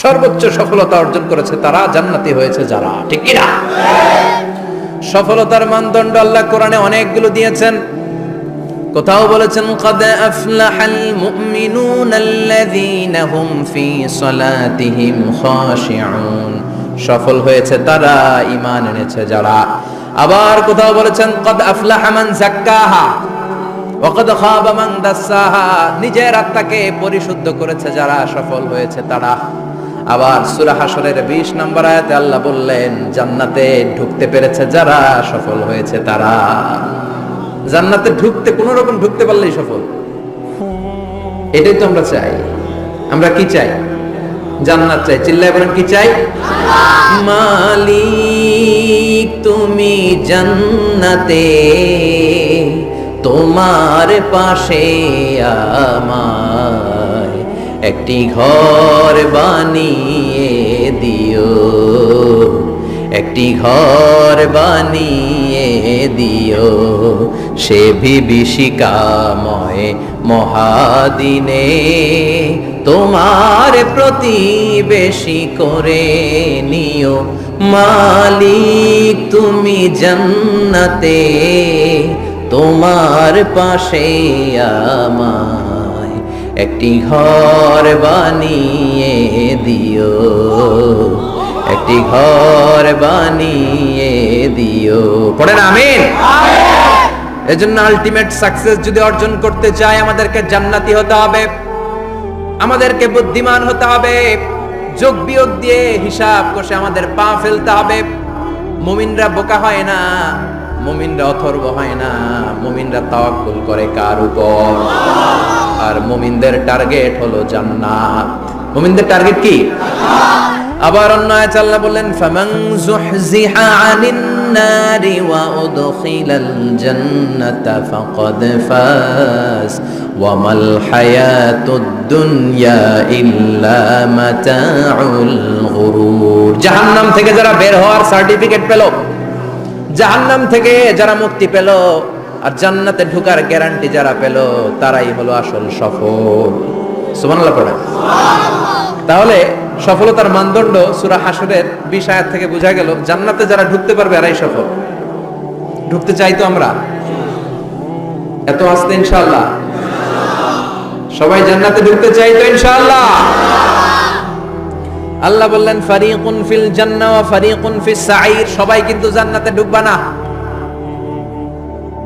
সর্বোচ্চ সফলতা অর্জন করেছে তারা, জান্নাতি হয়েছে যারা। ঠিক কি না? সফলতার মানদণ্ড আল্লাহ কোরআনে অনেকগুলো দিয়েছেন। কোথাও বলেছেন قد أفلح المؤمنون الذين هم في صلاتهم خاشعون, সফল হয়েছে তারা, ঈমান এনেছে যারা। আবার কোথাও বলেছেন قد أفلح من زكاها وقد خاب من دساها, নিজের আত্মাকে পরিশুদ্ধ করেছে যারা, সফল হয়েছে তারা। আবার সূরা হাশরের 20 নম্বর আয়াতে আল্লাহ বললেন জান্নাতে ঢুকতে পেরেছে যারা, সফল হয়েছে তারা। জান্নাতে ঢুকতে, কোন রকম ঢুকতে পারলেই সফল। এটাই তো আমরা চাই। আমরা কি চাই? জান্নাত চাই। চিল্লায় বলেন কি চাই? মালিক তুমি জান্নাতে, তোমার পাশে আমায় একটি ঘর বানিয়ে দিও, একটি ঘর বানিয়ে দিও সে বিভীষিকাময় মহাদিনে, তোমার প্রতিবেশী করে নিও। মালিক তুমি জান্নাতে, তোমার পাশে আমায় একটি ঘর বানিয়ে দিও, একটি ঘর বানিয়ে দিও। পড়েন আমিন। এজন্য আলটিমেট সাকসেস যদি অর্জন করতে চাই, আমাদেরকে জান্নাতি হতে হবে, আমাদেরকে বুদ্ধিমান হতে হবে, যোগ বিয়োগ দিয়ে হিসাব কষে আমাদের পা ফেলতে হবে। মুমিনরা বোকা হয় না, মুমিনরা অথর্ব হয় না, মুমিনরা তাওয়াক্কুল করে কার উপর? আর মুমিনদের টার্গেট হলো জান্নাত। মুমিনদের টার্গেট কি? আবার অন্য আয়াতে আল্লাহ বললেন ফামান যুহজিহা আনিন নারি ওয়া উদখিলাল জান্নাতা ফাকাদ ফাজ ওয়া মাল হায়াতুদ দুনিয়া ইল্লা মাতাউল গুরুর। জাহান্নাম থেকে যারা বের হওয়ার সার্টিফিকেট পেল, জাহান্নাম থেকে যারা মুক্তি পেল, আর জান্নাতে ঢোকার গ্যারান্টি যারা পেল, তারাই হলো আসল সফল। সুবহানাল্লাহ পড়েন। তাহলে সফলতার মানদণ্ড সূরা হাশরের 20 আয়াত থেকে বোঝা গেল, জান্নাতে যারা ঢুকতে পারবে এরাই সফল। ঢুকতে চাই তো আমরা? এত আস্তে ইনশাআল্লাহ সবাই জান্নাতে ঢুকতে চাই তো ইনশাআল্লাহ? আল্লাহ বললেন ফারিকুন ফিল জান্নাহ ওয়া ফারিকুন ফিস সাঈর, সবাই কিন্তু জান্নাতে ঢুকবে না,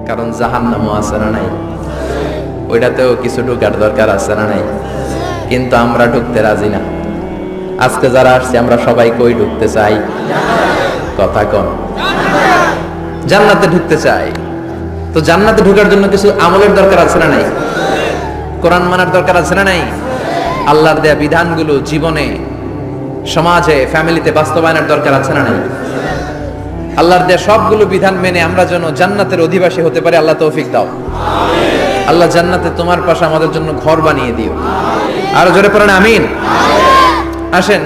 কারণ জাহান্নামও আছে না নাই? ওইটাতেও কিছু ঢোকার দরকার আছে না নাই? কিন্তু আমরা ঢুকতে রাজি না। আজকে যারা আসছে আমরা সবাই কই ঢুকতে চাই? কথা কন। জান্নাতে ঢুকতে চাই। তো জান্নাতে ঢোকার জন্য কিছু আমলের দরকার আছে না নাই? কোরআন মানার দরকার আছে না নাই? আল্লাহর দেয়া বিধানগুলো জীবনে, সমাজে, ফ্যামিলিতে বাস্তবায়নের দরকার আছে না নাই? আল্লাহর দেয়া সবগুলো বিধান মেনে আমরা যেন জান্নাতের অধিবাসী হতে পারি, আল্লাহ তৌফিক দাও। আল্লাহ জান্নাতে তোমার পাশে আমাদের জন্য ঘর বানিয়ে দিও। আর জোরে পড়েন আমিন। আসেন,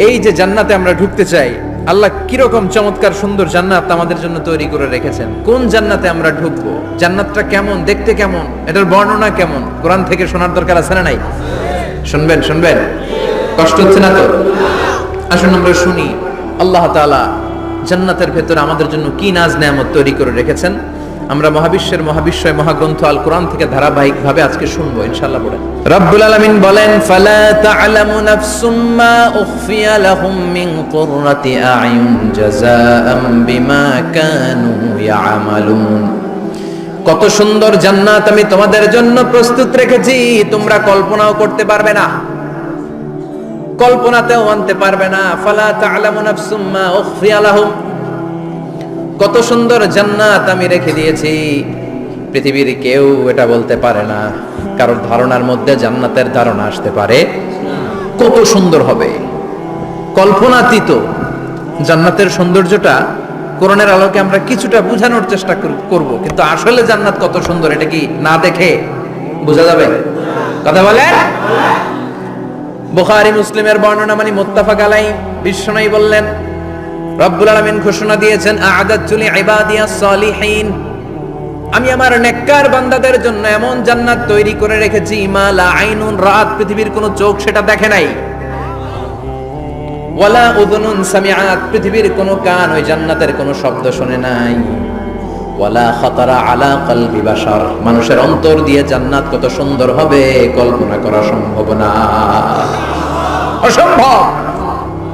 এই যে জান্নাতে আমরা ঢুকতে চাই, আল্লাহ কিরকম চমৎকার সুন্দর জান্নাত আমাদের জন্য তৈরি করে রেখেছেন। কোন জান্নাতে আমরা ঢুকবো, জান্নাতটা কেমন, দেখতে কেমন, এটার বর্ণনা কেমন, কোরআন থেকে শোনার দরকার আছে না নাই? শুনবেন, শুনবেন, কষ্ট হচ্ছে না তো? আসুন আমরা শুনি আল্লাহ তাআলা জান্নাতের ভেতরে আমাদের জন্য কি নাজ নেয়ামত তৈরি করে রেখেছেন। আমরা মহাবিশ্বের মহাবিশ্বয় মহাগ্রন্থ আল কোরআন থেকে ধারাবাহিকভাবে আজকে শুনবো ইনশাআল্লাহ। বলেন রব্বুল আলামিন বলেন ফালা তা'লামু নাফসুম মা উখফিয়া লাহুম মিন কুররাতি আ'য়ুন জাযাআম বিমা কানু ইয়া'মালুন। কত সুন্দর জান্নাত আমি তোমাদের জন্য প্রস্তুত রেখেছি, তোমরা কল্পনাও করতে পারবে না, কল্পনাতেও আনতে পারবে না। ফালা তা'লামু নাফসুম মা উখফিয়া লাহুম, কত সুন্দর জান্নাত আমি রেখে দিয়েছি, পৃথিবীর কেউ এটা বলতে পারে না, কারোর ধারণার মধ্যে জান্নাতের ধারণা আসতে পারে কত সুন্দর হবে। কল্পনাতীত জান্নাতের সৌন্দর্যটা কোরআনের আলোকে আমরা কিছুটা বোঝানোর চেষ্টা করব, কিন্তু আসলে জান্নাত কত সুন্দর এটা কি না দেখে বোঝা যাবে? কথা বলে। বুখারী মুসলিমের বর্ণনা মানে মুত্তাফাক আলাইহি, বিশ্বনবী বললেন রব্বুল আলামিন ঘোষণা দিয়েছেন আ'আদাতু লিইবাদিয়াস সালিহিন, আমি আমার নেককার বান্দাদের জন্য এমন জান্নাত তৈরি করে রেখেছি মা লা আইনুন রাত, পৃথিবীর কোন চোখ সেটা দেখে নাই, ওয়ালা উযুনুন সামিআত, পৃথিবীর কোনো কান ওই জান্নাতের কোনো শব্দ শুনে নাই। ওয়ালা খাতারা আলা কলবি বাশার, মানুষের অন্তর দিয়ে জান্নাত কত সুন্দর হবে কল্পনা করা সম্ভব না, অসম্ভব।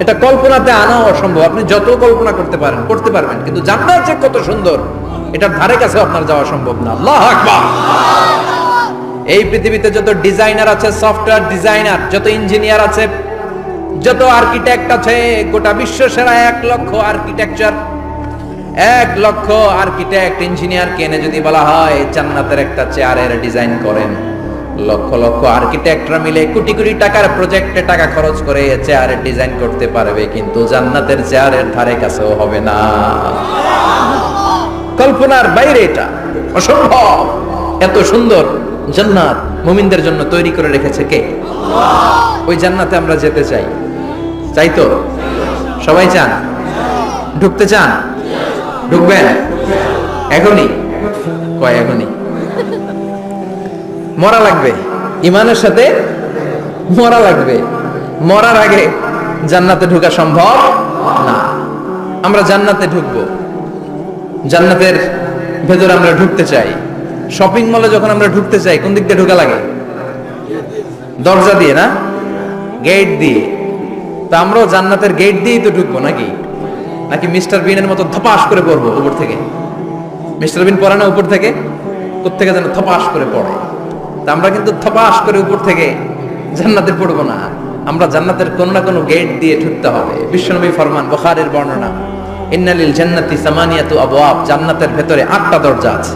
এটা কল্পনাতে আনা অসম্ভব। আপনি যত কল্পনা করতে পারবেন, কিন্তু জান্নাত যে কত সুন্দর এটার ধারে কাছে আপনার যাওয়া সম্ভব না। আল্লাহু আকবার। এই পৃথিবীতে যত ডিজাইনার আছে, সফটওয়্যার ডিজাইনার, যত ইঞ্জিনিয়ার আছে, যত আর্কিটেক্ট আছে, গোটা বিশ্ব সেরা 1 লক্ষ আর্কিটেকচার, 1 লক্ষ আর্কিটেক্ট ইঞ্জিনিয়ার কেনে যদি বলা হয় জান্নাতের একটা চেয়ারের ডিজাইন করেন, লক্ষ লক্ষ আর্কিটেক্টরা মিলে কোটি কোটি টাকার প্রজেক্টে টাকা খরচ করে চেয়ারের ডিজাইন করতে পারবে, কিন্তু জান্নাতের চেয়ারের ধারে কাছেও হবে না। কল্পনার বাইরে, এটা অসম্ভব। এত সুন্দর জান্নাত মুমিনদের জন্য তৈরি করে রেখেছে কে? ওই জান্নাতে আমরা যেতে চাই। চাই তো? সবাই চান? ঢুকতে চান? ঢুকবেন এখনই? কয় এখনই? মরা লাগবে, ইমানের সাথে মরা লাগবে। মরার আগে জান্নাতে ঢোকা সম্ভব না। আমরা জান্নাতে ঢুকবো, জান্নাতের ভেতরে আমরা ঢুকতে চাই। শপিং মলে যখন আমরা ঢুকতে চাই কোন দিক দিয়ে ঢোকা লাগে? দরজা দিয়ে না, গেট দিয়ে। তা আমরাও জান্নাতের গেট দিয়েই তো ঢুকবো নাকি? নাকি মিস্টার বিনের মতো ধপাস করে পড়বো উপর থেকে? মিস্টার বিন পড়ে না উপর থেকে? কোত্থেকে যেন ধপাস করে পড়ে। তা আমরা কিন্তু ধপাস করে উপর থেকে জান্নাতে পড়বো না, আমরা জান্নাতের কোন না কোনো গেট দিয়ে ঢুকতে হবে। বিশ্বনবী ফরমান, বুখারীর বর্ণনা, ইন্নালিল জান্নাতি সামানিয়াতু আবওয়াব, জান্নাতের ভেতরে 8টা দরজা আছে।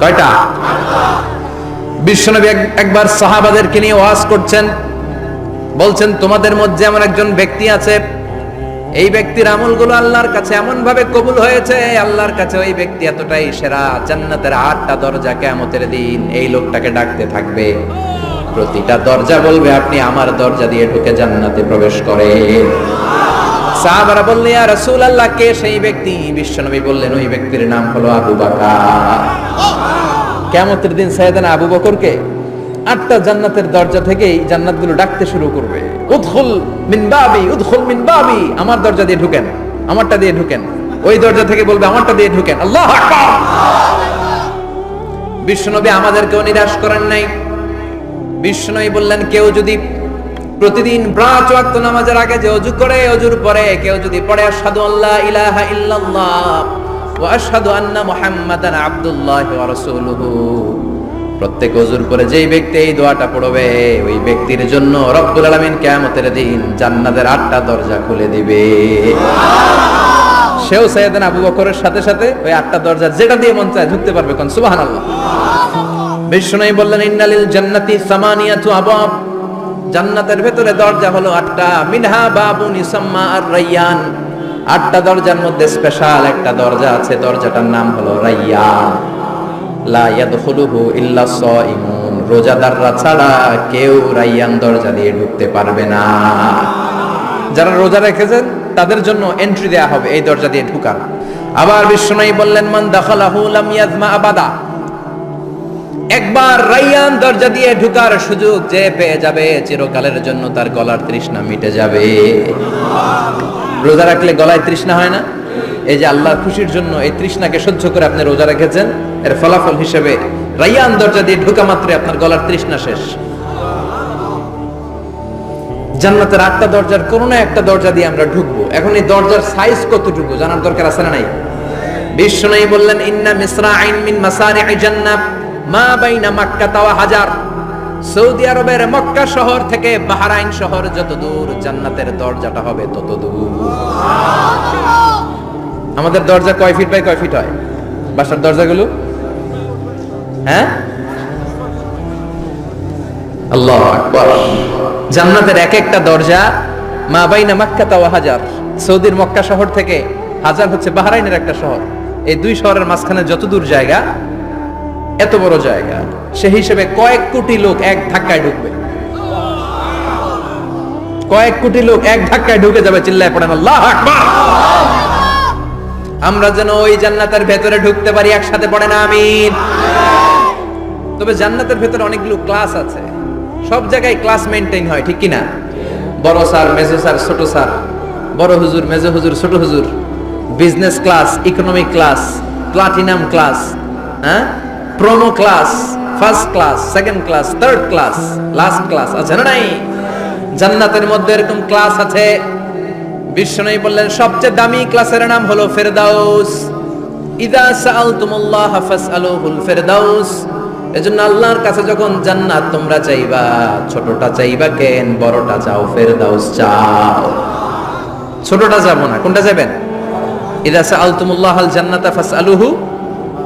কয়টা? বিশ্বনবী একবার সাহাবাদেরকে নিয়ে ওয়াজ করছেন, বলছেন তোমাদের মধ্যে এমন একজন ব্যক্তি আছে, এই ব্যক্তির আমলগুলো আল্লাহর কাছে এমন ভাবে কবুল হয়েছে, আল্লাহর কাছে ওই ব্যক্তি এতটাই সেরা, জান্নাতের 8টা দরজা কিয়ামতের দিন এই লোকটাকে ডাকতে থাকবে। প্রতিটা দরজা বলবে আপনি আমার দরজা দিয়ে ঢুকে জান্নাতে প্রবেশ করেন। সাহাবারা বললেন, ইয়া রাসূলুল্লাহ, কে সেই ব্যক্তি? বিশ্বনবী বললেন, ওই ব্যক্তির নাম হলো আবু বকর। কিয়ামতের দিন সাইয়েদনা আবু বকরকে 8টা জান্নাতের দরজা থেকেই জান্নাতগুলো ডাকতে শুরু করবে, উদখুল মিন বাবি, উদখুল মিন বাবি, আমার দরজা দিয়ে ঢুকেন, আমারটা দিয়ে ঢুকেন। ওই দরজা থেকে বলবে আমারটা দিয়ে ঢুকেন। আল্লাহু আকবার। বিশ্বনবী আমাদেরকেও নিরাশ করেন নাই। বিশ্বনবী বললেন, কেউ যদি প্রতিদিন 5 ওয়াক্ত নামাজের আগে যে ওযু করে, ওযুর পরে কেউ যদি পড়ে আশহাদু আল্লা ইলাহা ইল্লাল্লাহ ওয়া আশহাদু আন্না মুহাম্মাদান আবদুল্লাহি ওয়া রাসূলুহু, প্রত্যেক ওযুর পরে যেই ব্যক্তি এই দোয়াটা পড়বে, ওই ব্যক্তির জন্য রব্বুল আলামিন কিয়ামতের দিন জান্নাতের 8টা দরজা খুলে দিবে। সেও সাইয়েদনা আবু বকরের সাথে সাথে ওই 8টা দরজা যেটা দিয়ে মন চায় ঢুকতে পারবে। কোন সুবহানাল্লাহ। বিশ্বনবী বললেন, ইন্নালিল জান্নাতি সামানিয়াতু আবওয়াব, জান্নাতের ভেতরে দরজা হলো 8টা। মিনহা বাবুন ইউসাম্মা আর-রায়্যান, 8টা দরজার মধ্যে স্পেশাল একটা দরজা আছে, দরজাটার নাম হলো রায়্যান। লা ইয়াদখুলুহু ইল্লা সাইমুন, রোজাদাররা ছাড়া কেউ রায়্যান দরজা দিয়ে ঢুকতে পারবে না। যারা রোজা রেখেছেন তাদের জন্য এন্ট্রি দেয়া হবে এই দরজা দিয়ে ঢোকার। আবার বিশ্বনবী বললেন, মান দাখালাহু লাম ইয়াজমা আবাদা, একবার রায়্যান দরজা দিয়ে ঢোকার সুযোগ যে পেয়ে যাবে, চিরকালের জন্য তার গলার তৃষ্ণা মিটে যাবে। রোজা রাখলে গলায় তৃষ্ণা হয় না? এই যে আল্লাহর খুশির জন্য এই তৃষ্ণাকে সহ্য করে আপনি রোজা রেখেছেন, এর ফলাফল হিসেবে রায়্যান দরজা দিয়ে ঢোকা মাত্র আপনার গলার তৃষ্ণা শেষ। জান্নাতের 8টা দরজার কোন না একটা দরজা দিয়ে আমরা ঢুকবো। এখন এই দরজার সাইজ কতটুকু জানার দরকার আছে না নাই? বিশ্বনবী বললেন, ইন্না মিসরাইন মিন মাসারি'i জান্নাহ মা বাইনা মাক্কা ওয়া হাজার, সৌদি আরবের মক্কা শহর থেকে বাহরাইন শহর যত দূর, জান্নাতের দরজাটা হবে তত দূর। আমাদের দরজা কয় ফিট বাই কয় ফিট হয় বাসার দরজাগুলো? হ্যাঁ, আল্লাহু আকবার। জান্নাতের এক একটা দরজা মা বাইনা মাক্কা ওয়া হাজার, সৌদির মক্কা শহর থেকে হাজার হচ্ছে বাহরাইনের একটা শহর, এই দুই শহরের মাঝখানে যত দূর জায়গা, এত বড় জায়গা, সেই হিসেবে কয়েক কোটি লোক এক ধাক্কায় ঢুকবে। কয়েক কোটি লোক এক ধাক্কায় ঢুকে যাবে। চিল্লায় পড়েন আল্লাহু আকবার। আমরা যেন ওই জান্নাতের ভেতরে ঢুকতে পারি, একসাথে পড়েন আমিন। তবে জান্নাতের ভেতরে অনেকগুলো ক্লাস আছে, সব জায়গায় ক্লাস মেইনটেইন হয়, ঠিক কি না? বড় স্যার, মেজো স্যার, ছোট স্যার, বড় হুজুর, মেজো হুজুর, ছোট হুজুর, business class, economic class, platinum class, হ্যাঁ, promo class, first class, second class, third class, last class আছে না নাই? জান্নাতের মধ্যে এরকম ক্লাস আছে। বিশ্বনবী বললেন সবচেয়ে দামি ক্লাসের নাম হলো ফেরদাউস। ইযা সাআলতুমুল্লাহ ফাসআলুহুল ফেরদাউস। এজন্য আল্লাহর কাছে যখন জান্নাত তোমরা চাইবা, ছোটটা চাইবা কেন, বড়টা চাও, ফেরদাউস চাও। ছোটটা যাবো না, কোনটা যাবেন? ইযা সাআলতুমুল্লাহ আল জান্নাতা ফাসআলুহু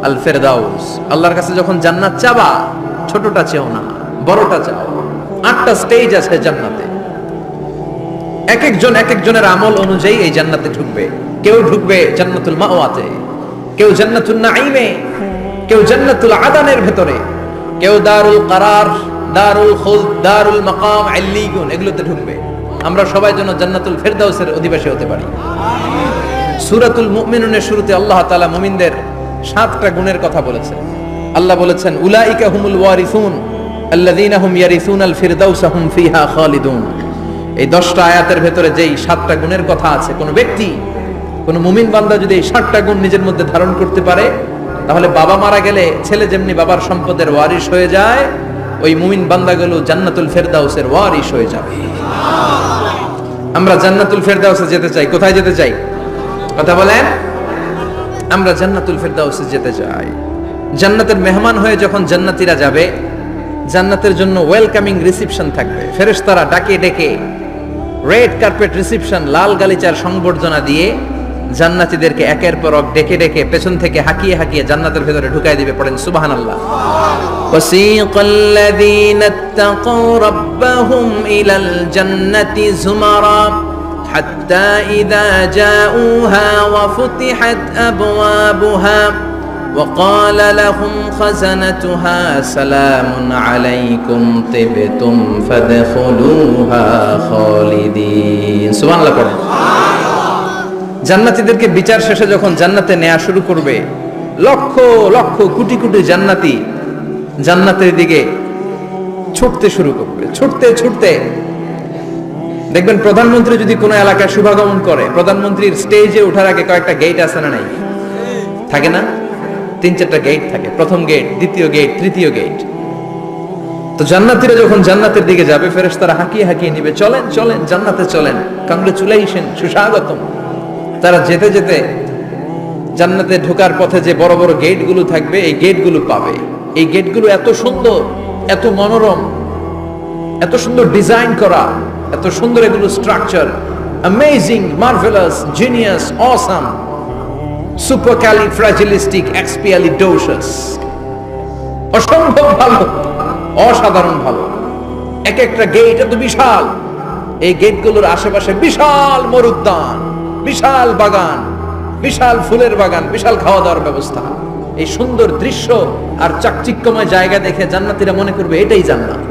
আল ফেরদাউস। আল্লাহর কাছে যখন জান্নাত চাবা, ছোটটা চাও না, বড়টা চাও। 8টা স্টেজ আছে জান্নাতে। এক একজনের আমল অনুযায়ী এই জান্নাতে ঢুকবে। কেউ ঢুকবে জান্নাতুল মাওয়াতে, কেউ জান্নাতুল নাঈমে, কেউ জান্নাতুল আদানের ভেতরে, কেউ দারুল কারার, দারুল খুলদ, দারুল মাকাম, আল্লিগুন, এগুলোতে ঢুকবে। আমরা সবাই যেন জান্নাতুল ফেরদাউসের অধিবাসী হতে পারি। সূরাতুল মুমিনুনের শুরুতে আল্লাহ তাআলা মুমিনদের 7টা গুণের কথা বলেছেন। আল্লাহ বলেছেন উলাইকা হুমুল ওয়ারিসুন আল্লাযীনা হুম ইয়ারিসুনাল ফিরদাউসা হুম ফিহা খালিদুন। এই 10টা আয়াতের ভেতরে যেই 7টা গুণের কথা আছে, কোন ব্যক্তি, কোন মুমিন বান্দা যদি এই 7টা গুণ নিজের মধ্যে ধারণ করতে পারে, তাহলে বাবা মারা গেলে ছেলে যেমনি বাবার সম্পদের ওয়ারিশ হয়ে যায়, ওই মুমিন বান্দাগুলো জান্নাতুল ফেরদাউসের ওয়ারিশ হয়ে যাবে। আমরা জান্নাতুল ফেরদাউসে যেতে চাই। কোথায় যেতে চাই? কথা বলেন। আমরা জান্নাতুল ফেরদাউসে যেতে চাই। জান্নাতের মেহমান হয়ে যখন জান্নাতীরা যাবে, জান্নাতের জন্য ওয়েলকামিং রিসেপশন থাকবে। ফেরেশতারা ডাকে ডেকে রেড কার্পেট রিসেপশন, লাল গালিচার সংবর্ধনা দিয়ে জান্নাতীদেরকে একের পর এক ডেকে ডেকে পেছন থেকে হাঁকিয়ে হাঁকিয়ে জান্নাতের ভেতরে ঢুকাই দিবে। পড়েন সুবহানাল্লাহ। ওয়াসিকাল্লাযীনা ইত্তাকাউ রাব্বাহুম ইলাল জান্নাতি যুমারা হাত্তা ইযা জাউহা ওয়া ফুতিহাত আবওয়াবুহা وقال لهم خزنتها سلام عليكم طبتم فادخلوها خالدين সুবহান আল্লাহ পড়েন। জান্নাতীদেরকে বিচার শেষে যখন জান্নাতে নেওয়া শুরু করবে, লক্ষ লক্ষ কোটি কোটি জান্নাতি জান্নাতের দিকে ছুটতে শুরু করবে। ছুটতে ছুটতে দেখবেন প্রধানমন্ত্রী যদি কোনো এলাকায় শুভাগমন করে, প্রধানমন্ত্রীর স্টেজে ওঠার আগে কয়েকটা গেট আছে না নাই? থাকে না? 3-4টা গেট থাকে। প্রথম গেট, দ্বিতীয় গেট, তৃতীয় গেট। তো জান্নাতীরা যখন জান্নাতের দিকে যাবে, ফেরেশতারা হাঁকিয়ে হাঁকিয়ে নিবে, চলেন চলেন জান্নাতে চলেন, কংগ্রেচুলেশন, সুস্বাগতম। তারা যেতে যেতে জান্নাতে ঢোকার পথে যে বড় বড় গেটগুলো থাকবে, এই গেটগুলো পাবে। এই গেটগুলো এত সুন্দর, এত মনোরম, এত সুন্দর ডিজাইন করা, এত সুন্দর এগুলো structure, amazing, marvellous, genius, awesome, supercalifragilisticexpialidocious, অসম্ভব ভালো, অসাধারণ ভালো। এক একটা গেট এত বিশাল। এই গেটগুলোর আশেপাশে বিশাল মরুদ্যান, বিশাল বাগান, বিশাল ফুলের বাগান, বিশাল খাওয়া দাওয়ার ব্যবস্থা। এই সুন্দর দৃশ্য আর চাকচিক্যময় জায়গা দেখে জান্নাতীরা মনে করবে এটাই জান্নাত।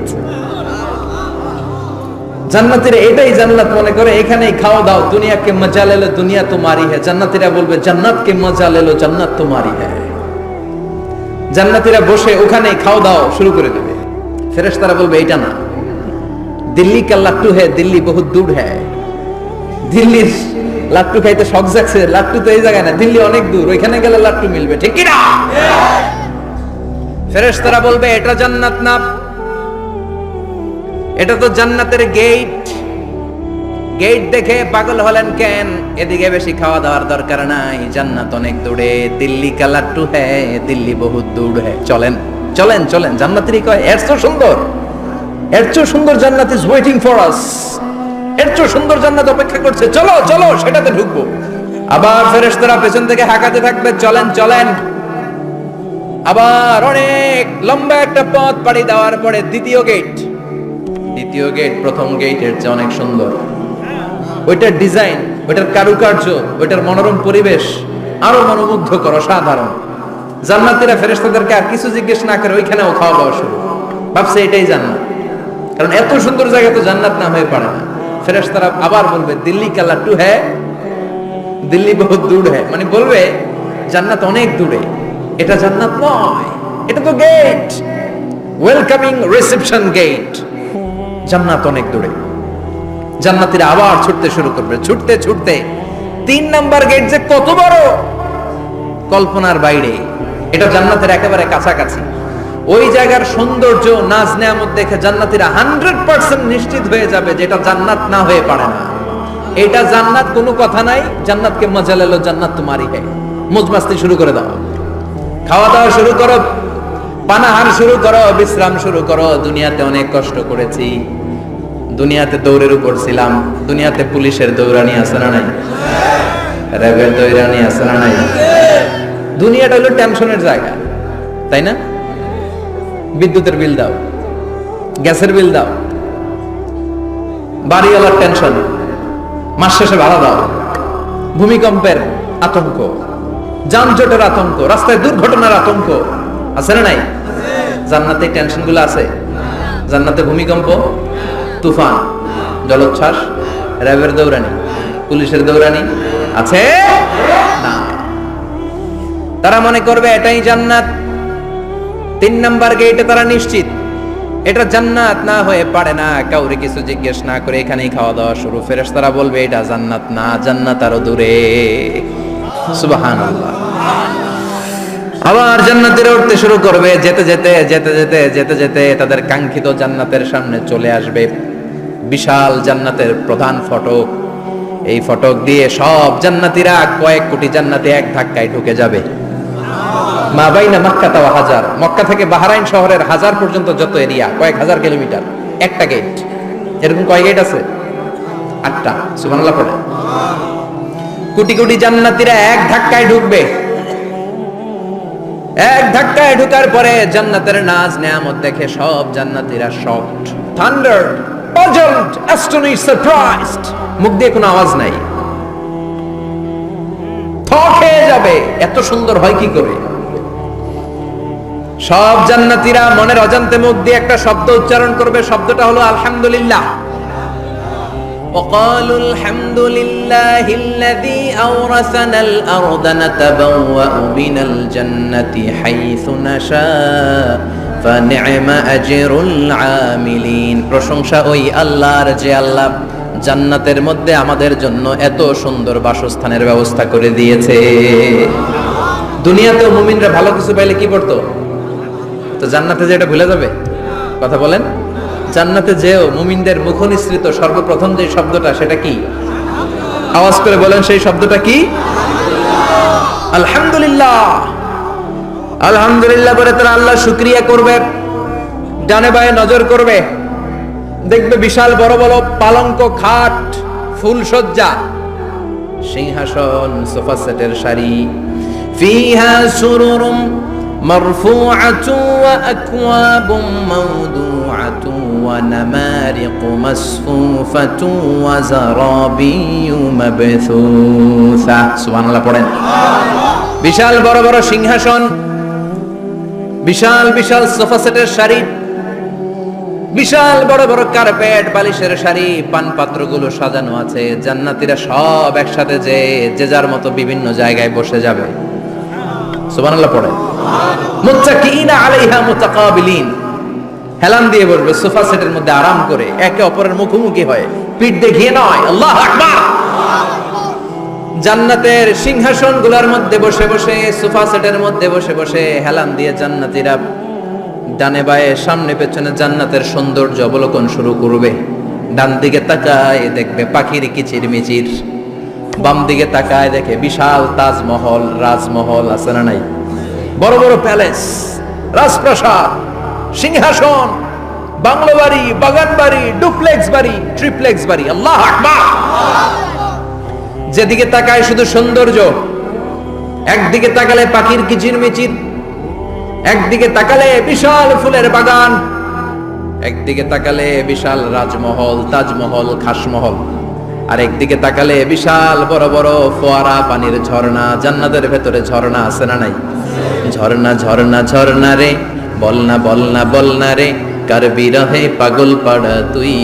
জান্নাতীরা এটাই জান্নাত মনে করে, এখানেই খাওয়া দাও। দুনিয়া কে মজা লে লো, দুনিয়া তোমারি হ্যায়। জান্নাতীরা বলবে জান্নাত কে মজা লে লো, জান্নাত তোমারি হ্যায়। জান্নাতীরা বসে ওখানেই খাওয়া দাও শুরু করে দেবে। ফেরেশতারা বলবে এটা না, দিল্লি কা লাট্টু হ্যায়, দিল্লি বহুত দূর হ্যায়। দিল্লির লাট্টু খাইতে শখ জাগছে, লাট্টু তো এই জায়গায় না, দিল্লি অনেক দূর, ওইখানে গেলে লাট্টু মিলবে, ঠিক কি না? ফেরেশতারা বলবে এটা জান্নাত না, এটা তো জান্নাতের গেট। গেট দেখে পাগল হলেন কেন? এদিকে বেশি খাওয়া দাওয়ার দরকার নাই, জান্নাত অনেক দূরে। দিল্লি কা লাট্টু হ্যায়, দিল্লি বহুত দূর হ্যায়। চলেন চলেন চলেন। জান্নাতেরই কয় এর চেয়ে সুন্দর, এর চেয়ে সুন্দর জান্নাত ইজ ওয়েটিং ফর আস। এর চেয়ে সুন্দর জান্নাত অপেক্ষা করছে, চলো চলো সেটাতে ঢুকবো। আবার ফেরেশতারা পেছন থেকে হাঁকাতে থাকবে, চলেন চলেন। আবার অনেক লম্বা একটা পথ পাড়ি দেওয়ার পরে দ্বিতীয় গেট। দ্বিতীয় গেট প্রথম গেটের চেয়ে অনেক সুন্দর। ওইটার ডিজাইন, ওইটার কারুকার্য, ওইটার মনোরম পরিবেশ আরো মনোমুগ্ধকর, অসাধারণ। জান্নাতীরা ফেরেশতাদেরকে আর কিছু জিজ্ঞেস না করে ওইখানেও খাওয়া দাওয়া শুরু। ভাবছে এটাই জান্নাত, কারণ এত সুন্দর জায়গা তো জান্নাত না হয়ে পারে না। ফেরেশতারা আবার বলবে দিল্লি কা লাট্টু হ্যায়, দিল্লি বহুত দূর হ্যায়, মানে বলবে জান্নাত অনেক দূরে, এটা জান্নাত নয়, এটা তো গেট, ওয়েলকামিং রিসেপশন গেট। জান্নাত অনেক দূরে। জান্নাতীরা আবার ছুটতে শুরু করবে, ছুটতে ছুটতে 3 নাম্বার গেট যে কত বড়, কল্পনার বাইরে। এটা জান্নাতের একেবারে কাছাকাছি। ওই জায়গার সৌন্দর্য, নাজ নেয়ামত দেখে জান্নাতীরা 100% নিশ্চিত হয়ে যাবে যে এটা জান্নাত না হয়ে পারে না। এটা জান্নাত, কোনো কথা নাই। জান্নাতকে মজা লেলো, জান্নাত তোমারই है। মौज মাস্তি শুরু করে দাও, খাওয়া দাওয়া শুরু করো, পানাহার শুরু করো, বিশ্রাম শুরু করো। দুনিয়াতে অনেক কষ্ট করেছি, দুনিয়াতে দৌড়ের উপর ছিলাম, দুনিয়াতে পুলিশের দৌড়ানি আছে না নাই, র্যাবের দৌড়ানি আছে না নাই। দুনিয়াটা হলো টেনশনের জায়গা, তাই না? বিদ্যুতের বিল দাও, গ্যাসের বিল দাও, বাড়িওয়ালার টেনশন, মাস শেষে ভাড়া দাও, ভূমিকম্পের আতঙ্ক, যানজটের আতঙ্ক, রাস্তায় দুর্ঘটনার আতঙ্ক আছে না নাই? জান্নাতে টেনশন গুলো আছে? জান্নাতে ভূমিকম্প, তুফান, জলোচ্ছ্বাস, র্যাবের দৌড়ানি, পুলিশের দৌড়ানি আছে না। তারা মনে করবে এটাই জান্নাত। 3 নাম্বার গেটে তারা নিশ্চিত এটা জান্নাত না হয়ে পারে না। কাউরে কিছু জিজ্ঞেস না করে এখানেই খাওয়া দাওয়া শুরু। ফেরেশতারা বলবে এটা জান্নাত না, জান্নাত আরো দূরে। সুবহানাল্লাহ। আবার জান্নাতীরা উঠতে শুরু করবে, যেতে যেতে যেতে যেতে যেতে যেতে তাদের কাঙ্ক্ষিত জান্নাতের সামনে চলে আসবে। বিশাল জান্নাতের প্রধান ফটক। এই ফটক দিয়ে সব জান্নাতীরা, কয়েক কোটি জান্নাতি এক ধাক্কায় ঢুকে যাবে। মা বাইনা মক্কা ওয়া হাজার, মক্কা থেকে বাহরাইন শহরের হাজার পর্যন্ত যত এরিয়া, কয়েক হাজার কিলোমিটার, একটা গেট। এরকম কয় গেট আছে? 8টা। সুবহানাল্লাহ পড়ে। কোটি কোটি জান্নাতীরা এক ধাক্কায় ঢুকবে। এক ধাক্কায় ঢুকার পরে জান্নাতের নাজ নেয়ামত দেখে সব জান্নাতীরা শকড, থান্ডার্ড, পাজলড, অ্যাস্টনিশড, সারপ্রাইজড। মুখ দিয়ে কোনো আওয়াজ নাই, থ খেয়ে যাবে, এত সুন্দর হয় কি করে। সব জান্নাতীরা মনের অজান্তে মুখ দিয়ে একটা শব্দ উচ্চারণ করবে। শব্দটা হলো আলহামদুলিল্লাহ। وقالوا الحمد لله الذي أورثنا الأرض نتبوأ من الجنة حيث نشاء فنعم أجر العاملين। প্রশংসা ওই আল্লাহর যে আল্লাহ জান্নাতের মধ্যে আমাদের জন্য এত সুন্দর বাসস্থানের ব্যবস্থা করে দিয়েছে। দুনিয়াতেও মুমিনরা ভালো কিছু পাইলে কি করতো? তো জান্নাতে যে এটা ভুলে যাবে? কথা বলেন। জান্নাতে যেও মুমিনদের মুখ নিঃসৃত সর্বপ্রথম যে শব্দটা, সেটা কি? আওয়াজ করে বলেন, সেই শব্দটা কি? আলহামদুলিল্লাহ। আলহামদুলিল্লাহ বলে তারা আল্লাহ শুকরিয়া করবে, ডানে বায়ে নজর করবে, দেখবে বিশাল বড় বড় পালঙ্ক, খাট, ফুলসজ্জা, সিংহাসন, সোফা সেটের সারি, ফিহা সুরুরুম মারফুআতুন ওয়া আকওয়াবুম মাওদুআতুন ওয়া নামারিকু মাসফুফাতুন ওয়া যারাবিয়্যু মাবথুসা। সুবহানাল্লাহ পড়েন। বিশাল বড় বড় সিংহাসন, বিশাল বিশাল সোফা সেটের সারি, বিশাল বড় বড় কার্পেট, বালিশের সারি, পান পাত্রগুলো সাজানো আছে। জান্নাতীরা সব একসাথে যে যার মতো বিভিন্ন জায়গায় বসে যাবে। সুবহানাল্লাহ পড়ে। মুত্তাকিইনা আলাইহা মুতাকাবিলিন, হেলান দিয়ে বসবে সোফা সেটের মধ্যে আরাম করে, একে অপরের মুখোমুখি হয়ে, পিঠ দেখিয়ে নয়। আল্লাহু আকবার। জান্নাতের সিংহাসনগুলোর মধ্যে বসে বসে, সোফা সেটের মধ্যে বসে বসে হেলান দিয়ে জান্নাতীরা ডানে বায়ে, সামনে পেছনে জান্নাতের সৌন্দর্য অবলোকন শুরু করবে। ডান দিকে তাকায় দেখবে পাখির কিচিরমিচির, বাম দিকে তাকায় দেখে বিশাল তাজমহল, রাজমহল আছে না নাই, বড় বড় প্যালেস, রাজপ্রাসাদ, সিংহাসন, বাংলো বাড়ি, বাগান বাড়ি, ডুপ্লেক্স বাড়ি, ট্রিপ্লেক্স বাড়ি। আল্লাহু আকবার। যেদিকে তাকায় শুধু সৌন্দর্য। একদিকে তাকালে পাখির কিচিরমিচির, একদিকে তাকালে বিশাল ফুলের বাগান, একদিকে তাকালে বিশাল রাজমহল, তাজমহল, খাসমহল, আর একদিকে তাকালে বিশাল বড় বড় ফোয়ারা, পানির ঝর্ণা। জান্নাতের ভেতরে ঝর্ণা আছে না নাই? ঝর্ণা ঝর্ণা ঝর্ণা রে, বলনা বলনা বলনা রে, কার বিরহে পাগল পাড়া তুই,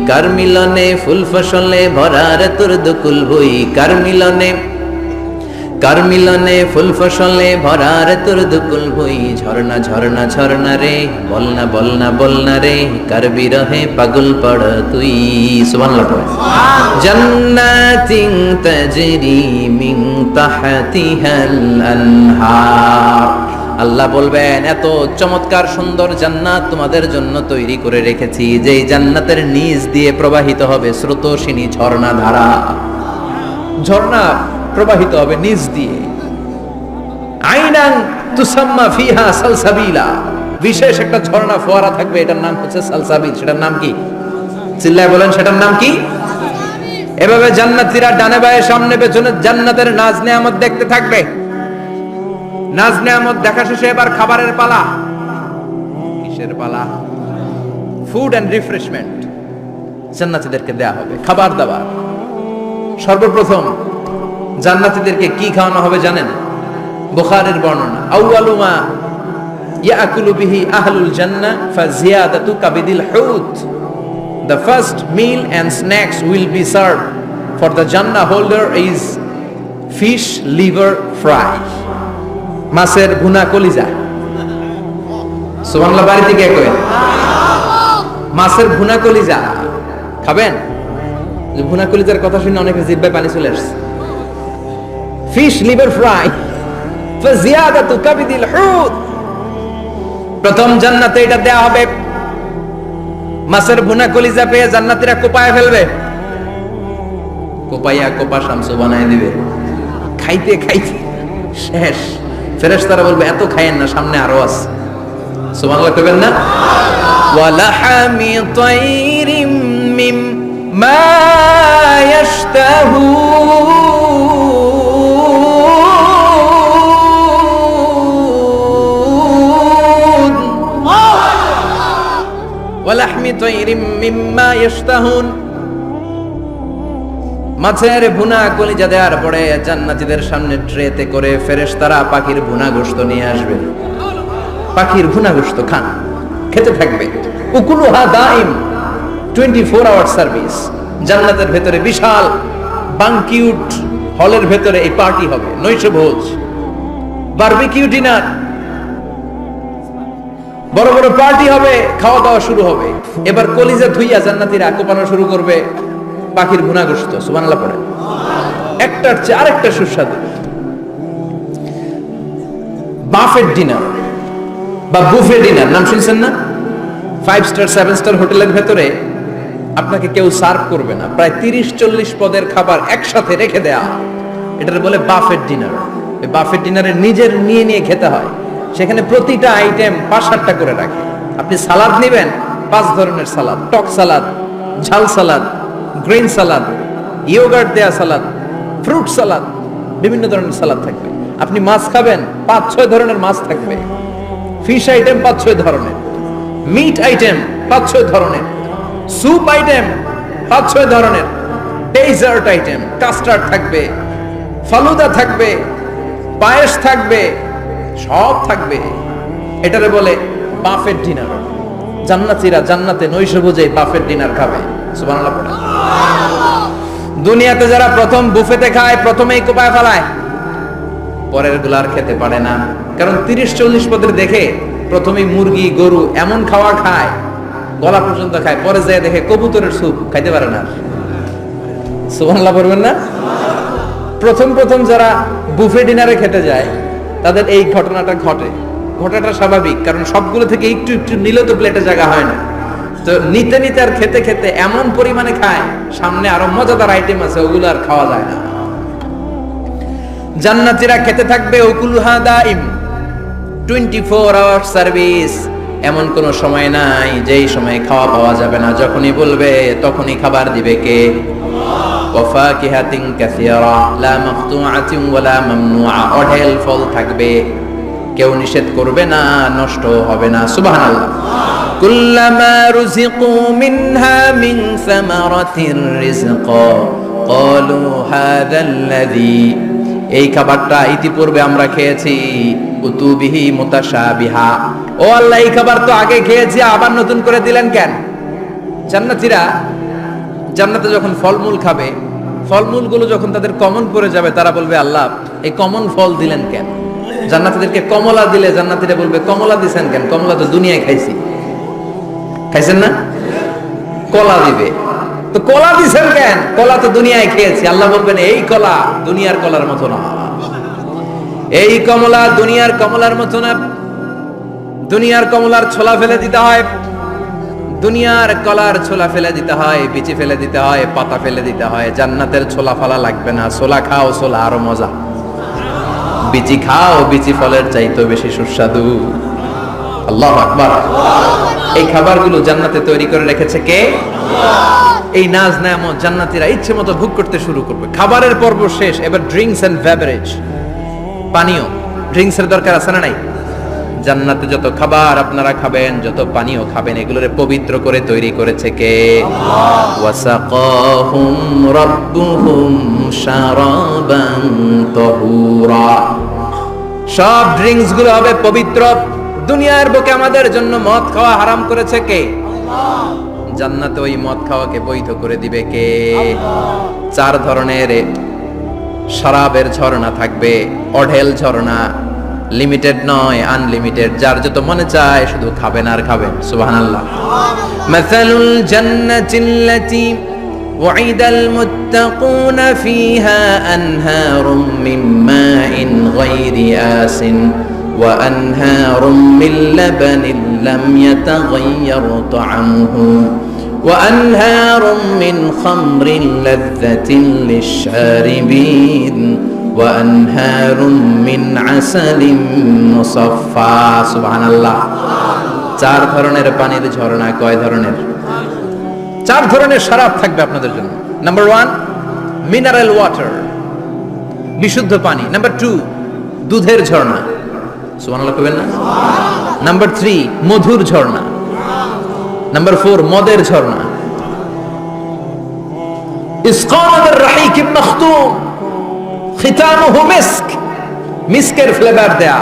কার মিলনে ফুল ফসলে ভরা রে তোর দুকুল ভুই, কার মিলনে কার মিলনে ফুল ফসলে ভরার তোর দুকুল ভুই, ঝর্ণা ঝর্ণা ঝর্ণা রে, বলনা বলনা বলনা রে, কার বিরহে পাগল পড় তুই। সুবহানাল্লাহ পড়ে। জান্নাতিন তাজরি মিন তাহতিহাল আনহার, আল্লাহ বলবেন এত চমৎকার সুন্দর জান্নাত তোমাদের জন্য তৈরি করে রেখেছি, যেই জান্নাতের নিচ দিয়ে প্রবাহিত হবে স্রোতস্বিনী ঝর্ণা ধারা। ঝর্ণা প্রবাহিত হবে নিচ দিয়ে। আইনান তুসাম্মা ফিহা সালসাবিলা, বিশেষ একটা ঝর্ণা ফোয়ারা থাকবে, এটার নাম হচ্ছে সালসাবিল। সেটার নাম কি? চিল্লায় বলেন, সেটার নাম কি? এভাবে জান্নাতীরা ডানে বায়ে সামনে পেছনে জান্নাতের নাজ নেয়ামত দেখতে থাকবে। নাজ নেয়ামত দেখা শেষে এবার খাবারের পালা। কিসের পালা? ফুড এন্ড রিফ্রেশমেন্ট জান্নাতীদেরকে দেয়া হবে, খাবার দাবার। সর্বপ্রথম জান্নাতীদেরকে কি খাওয়ানো হবে জানেন? বুখারীর বর্ণনা, আউয়ালু মা ইয়াকুলু বিহি আহলুল জান্নাহ ফাজিয়াদাতু কাবিদিল হুত। The first meal and snacks will be served for the Jannah holder is fish liver fry, মাছের ভুনা কলিজা। সুবহানাল্লাহ, বাড়িতে কে কয় মাছের ভুনা কলিজা খাবেন? যে ভুনা কলিজার কথা শুনে অনেকের জিহ্বায় পানি চলে আসছে। ফিশ লিভার ফ্রাই ফাজিয়াদাতু কাবিদিল হুত, প্রথম জান্নাতে এটা দেয়া হবে। মাছের ভুনা কলিজা পেয়ে জান্নাতীরা কোপায় ফেলবে, কোপাইয়া কোপা শামসু বানায় দিবে। খাইতে খাইতে শেষ। ফেরেশতারা বলবে এত খায়েন না, সামনে আরো আছে। সুবহানাল্লাহ কইবেন না? ওয়ালাহামি তাইরিম মিম্মা ইয়াশতাহুন, ওয়ালাহমি তাইরিম মিম্মা ইয়াশতাহুন, মাছের ভুনা কলিজা দেওয়ার পরে জান্নাতীদের সামনে ট্রেতে করে ফেরেশতারা পাখির ভুনা গোশত নিয়ে আসবে। পাখির ভুনা গোশত খান, খেতে থাকবে। উকুলুহা দাইম, 24 আওয়ার সার্ভিস। জান্নাতের ভেতরে বিশাল বানকিউট হলের ভেতরে এই পার্টি হবে, নৈশভোজ, বারবিকিউ ডিনার, বড় বড় পার্টি হবে, খাওয়া দাওয়া শুরু হবে। এবার কলিজা ধুইয়া জান্নাতীরা কোপানো শুরু করবে পাখির ভুনা গোশত। সুবহানাল্লাহ পড়ে। একটার চেয়ে আরেকটা সুস্বাদু। বাফেট ডিনার বা বুফে ডিনার নাম শুনছেন না? 5 স্টার 7 স্টার হোটেলের ভেতরে আপনাকে কেউ সার্ভ করবে না, প্রায় 30-40 পদের খাবার একসাথে রেখে দেয়া, এটার বলে বাফেট ডিনার। এই বাফেট ডিনারে নিজের নিয়ে নিয়ে খেতে হয়। সেখানে প্রতিটা আইটেম 5-8টা করে রাখে। আপনি সালাদ নেবেন, 5 ধরনের সালাদ, টক সালাদ, ঝাল সালাদ, গ্রিন সালাদ, ইয়োগার্ট দেয়া সালাদ, ফ্রুট সালাদ, বিভিন্ন ধরনের সালাদ থাকবে। আপনি মাছ খাবেন, 5-6 ধরনের মাছ থাকবে। ফিশ আইটেম 5-6 ধরনের, মিট আইটেম 5-6 ধরনের, স্যুপ আইটেম 5-6 ধরনের, ডেজার্ট আইটেম, কাস্টার্ড থাকবে, ফালুদা থাকবে, পায়েস থাকবে, সব থাকবে। এটারে বলে বাফেট ডিনার। জান্নাতীরা জান্নাতে নৈশভোজে বাফেট ডিনার খাবে। সুবহানাল্লাহ পড়ে। দুনিয়াতে যারা প্রথম বুফেতে খায়, প্রথমেই কোপায় ফেলায়, পরের গুলার খেতে পারে না। কারণ 30-40 পদের দেখে প্রথমেই মুরগি গরু এমন খাওয়া খায়, গলা পর্যন্ত খায়, পরে যায় দেখে কবুতরের স্যুপ খাইতে পারে না। সুবহানাল্লাহ পড়বেন না? প্রথম প্রথম যারা বুফে ডিনারে খেতে যায় তাদের এই ঘটনাটা ঘটে। ঘটাটা স্বাভাবিক, কারণ সবগুলো থেকে একটু একটু নিলে তো প্লেটে জায়গা হয় না। তো নিতে নিতে আর খেতে খেতে এমন পরিমাণে খায়, সামনে আরো মজাদার আইটেম আছে, ওগুলো আর খাওয়া যায় না। জান্নাতীরা খেতে থাকবে উকুলুহা দাইম, 24 আওয়ার সার্ভিস। এমন কোন সময় নাই যেই সময় খাওয়া পাওয়া যাবে না। যখনই বলবে তখনই খাবার দিবে কে? ওয়াফাকিহাতিন কাসীরা লা মাকতুআতিন ওয়ালা মামনুআ, অঢেল ফল থাকবে, কেউ নিষেধ করবে না, নষ্ট হবে না। সুবহানাল্লাহ। কুল্লামা রুজিকু মিনহা মিন সামারাতির রিজকা ক্বালু হাযাল্লাযী, এই খাবারটা ইতিপূর্বে আমরা খেয়েছি, উতুবিহি মুতাশাবিহা, ও আল্লাহ এই খাবার তো আগে খেয়েছি, আবার নতুন করে দিলেন কেন? জান্নাতীরা জান্নাতে যখন ফলমূল খাবে, ফলমূলগুলো যখন তাদের কমন পড়ে যাবে তারা বলবে আল্লাহ এই কমন ফল দিলেন কেন? জান্নাতীদেরকে কমলা দিলে জান্নাতীরা বলবে কমলা দিছেন কেন? কমলা তো দুনিয়ায় খাইছি। খাইছেন না? কলা দিবে, তো কলা দিছেন কেন? কলা তো দুনিয়ায় খেয়েছি। আল্লাহ বলবেন এই কলা দুনিয়ার কলার মতো না, এই কমলা দুনিয়ার কমলার মতো না। দুনিয়ার কমলার ছোলা ফেলে দিতে হয়, দুনিয়ার কলার ছোলা ফেলে দিতে হয়, বিচি ফেলে দিতে হয়, পাতা ফেলে দিতে হয়। জান্নাতের ছোলা ফালা লাগবে না, ছোলা খাও, ছোলা আরো মজা। বিচি খাও, বিচি ফলের চাইতে বেশি সুস্বাদু। আল্লাহু আকবার। এই খাবারগুলো জান্নাতে তৈরি করে রেখেছে কে? এই নাজ নেয়ামত জান্নাতীরা ইচ্ছে মতো ভোগ করতে শুরু করবে। খাবারের পর্ব শেষ, এবার ড্রিঙ্কস এন্ড বেভারেজ, পানীয়। ড্রিঙ্কস এর দরকার আছে না নাই? জান্নাতে যত খাবার আপনারা খাবেন, যত পানীয় খাবেন, এগুলোরে পবিত্র করে তৈরি করেছে কে? ওয়াসাকাহুম রাব্বুহুম শারাবান তাহুরা। সব ড্রিঙ্কস গুলো হবে পবিত্র। দুনিয়ার বুকে আমাদের জন্য মদ খাওয়া হারাম করেছে কে? জান্নাতে ওই মদ খাওয়াকে বৈধ করে দিবে কে? 4 ধরনের শরাবের ঝর্ণা থাকবে, অঢেল ঝর্ণা, লিমিটেড নয়, আনলিমিটেড। যার যত মনে চায় শুধু খাবেন আর খাবেন। সুবহানাল্লাহ। মাসালুল জান্নাতিল্লাতী ওয়াইদাল মুত্তাকুনা ফিহা আনহারুম মিন মাইন গায়রি আসিন ওয়া আনহারুম মিন লাবানিন লাম ইয়াতাগায়্যার তা'আমুহু ওয়া আনহারুম মিন খামরিন লাযযাতিন লিশ-শারিবিন وأنهار من عسل مصفى সুবহানাল্লাহ। 4 ধরনের পানির ঝর্ণা। কয় ধরনের? 4 ধরনের শরাব থাকবে আপনাদের জন্য। নাম্বার 1 মিনারেল ওয়াটার, বিশুদ্ধ পানি। নাম্বার 2 দুধের ঝর্ণা। সুবহানাল্লাহ কইবেন না? নাম্বার 3 মধুর ঝর্ণা। নাম্বার 4 মদের ঝর্ণা। ইসকানা বির-রাহিকিম মাখতুম খিতামুহু মিস্ক, মিস্কের ফ্লেভার দেয়া,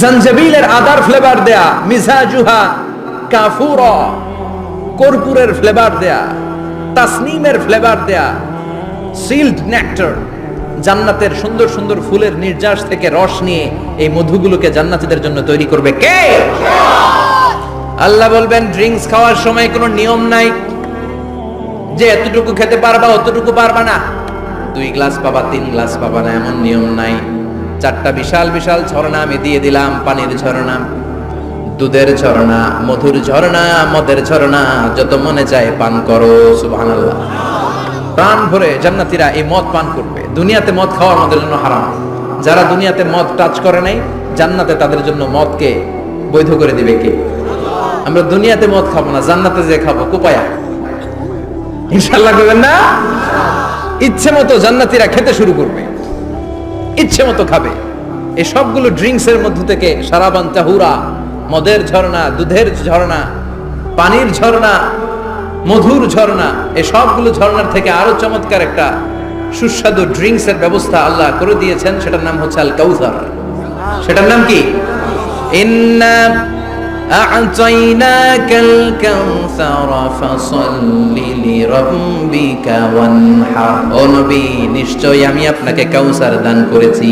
জঞ্জাবিলের আদার ফ্লেভার দেয়া, মিজাজুহা কাফুরা, কর্পূরের ফ্লেভার দেয়া, তাসনিমের ফ্লেভার দেয়া, সিল্ড নেক্টার। জান্নাতের সুন্দর সুন্দর ফুলের নির্যাস থেকে রস নিয়ে এই মধুগুলোকে জান্নাতীদের জন্য তৈরি করবে কে? আল্লাহ বলবেন ড্রিঙ্কস খাওয়ার সময় কোনো নিয়ম নাই যে এতটুকু খেতে পারবা অতটুকু পারবা না, 2 গ্লাস পাবা 3 গ্লাস পাবা না, এমন নিয়ম নাই। 4টা বিশাল বিশাল ঝর্ণা আমি দিয়ে দিলাম। পানির ঝর্ণা, দুধের ঝর্ণা, মধুর ঝর্ণা, মদের ঝর্ণা। যত মনে চায় পান করো। সুবহানাল্লাহ। প্রাণ ভরে জান্নাতীরা এই মদ পান করবে। দুনিয়াতে মদ খাওয়া আমাদের জন্য হারাম। যারা দুনিয়াতে মদ টাচ করে নাই, জান্নাতে তাদের জন্য মদকে বৈধ করে দিবে কে? আমরা দুনিয়াতে মদ খাবো না, জান্নাতে যে খাবো কুপায়া। ইনশাআল্লাহ করবেন না? ইচ্ছে মতো জান্নাতীরা খেতে শুরু করবে, ইচ্ছে মতো খাবে। এই সবগুলো ড্রিঙ্কস এর মধ্য থেকে শারাবান তাহুরা, মদের ঝর্ণা, দুধের ঝর্ণা, পানির ঝর্ণা, মধুর ঝর্ণা, এই সবগুলো ঝর্ণার থেকে আরো চমৎকার একটা সুস্বাদু ড্রিঙ্কস এর ব্যবস্থা আল্লাহ করে দিয়েছেন। সেটার নাম হচ্ছে আল কাউসার। সেটার নাম কি? ইন্না আ'তাইনাকাল কাউসার ফাসাল্লি লিরাব্বিকা ওয়ানহার। ও নবী, নিশ্চয়ই আমি আপনাকে কাউসার দান করেছি।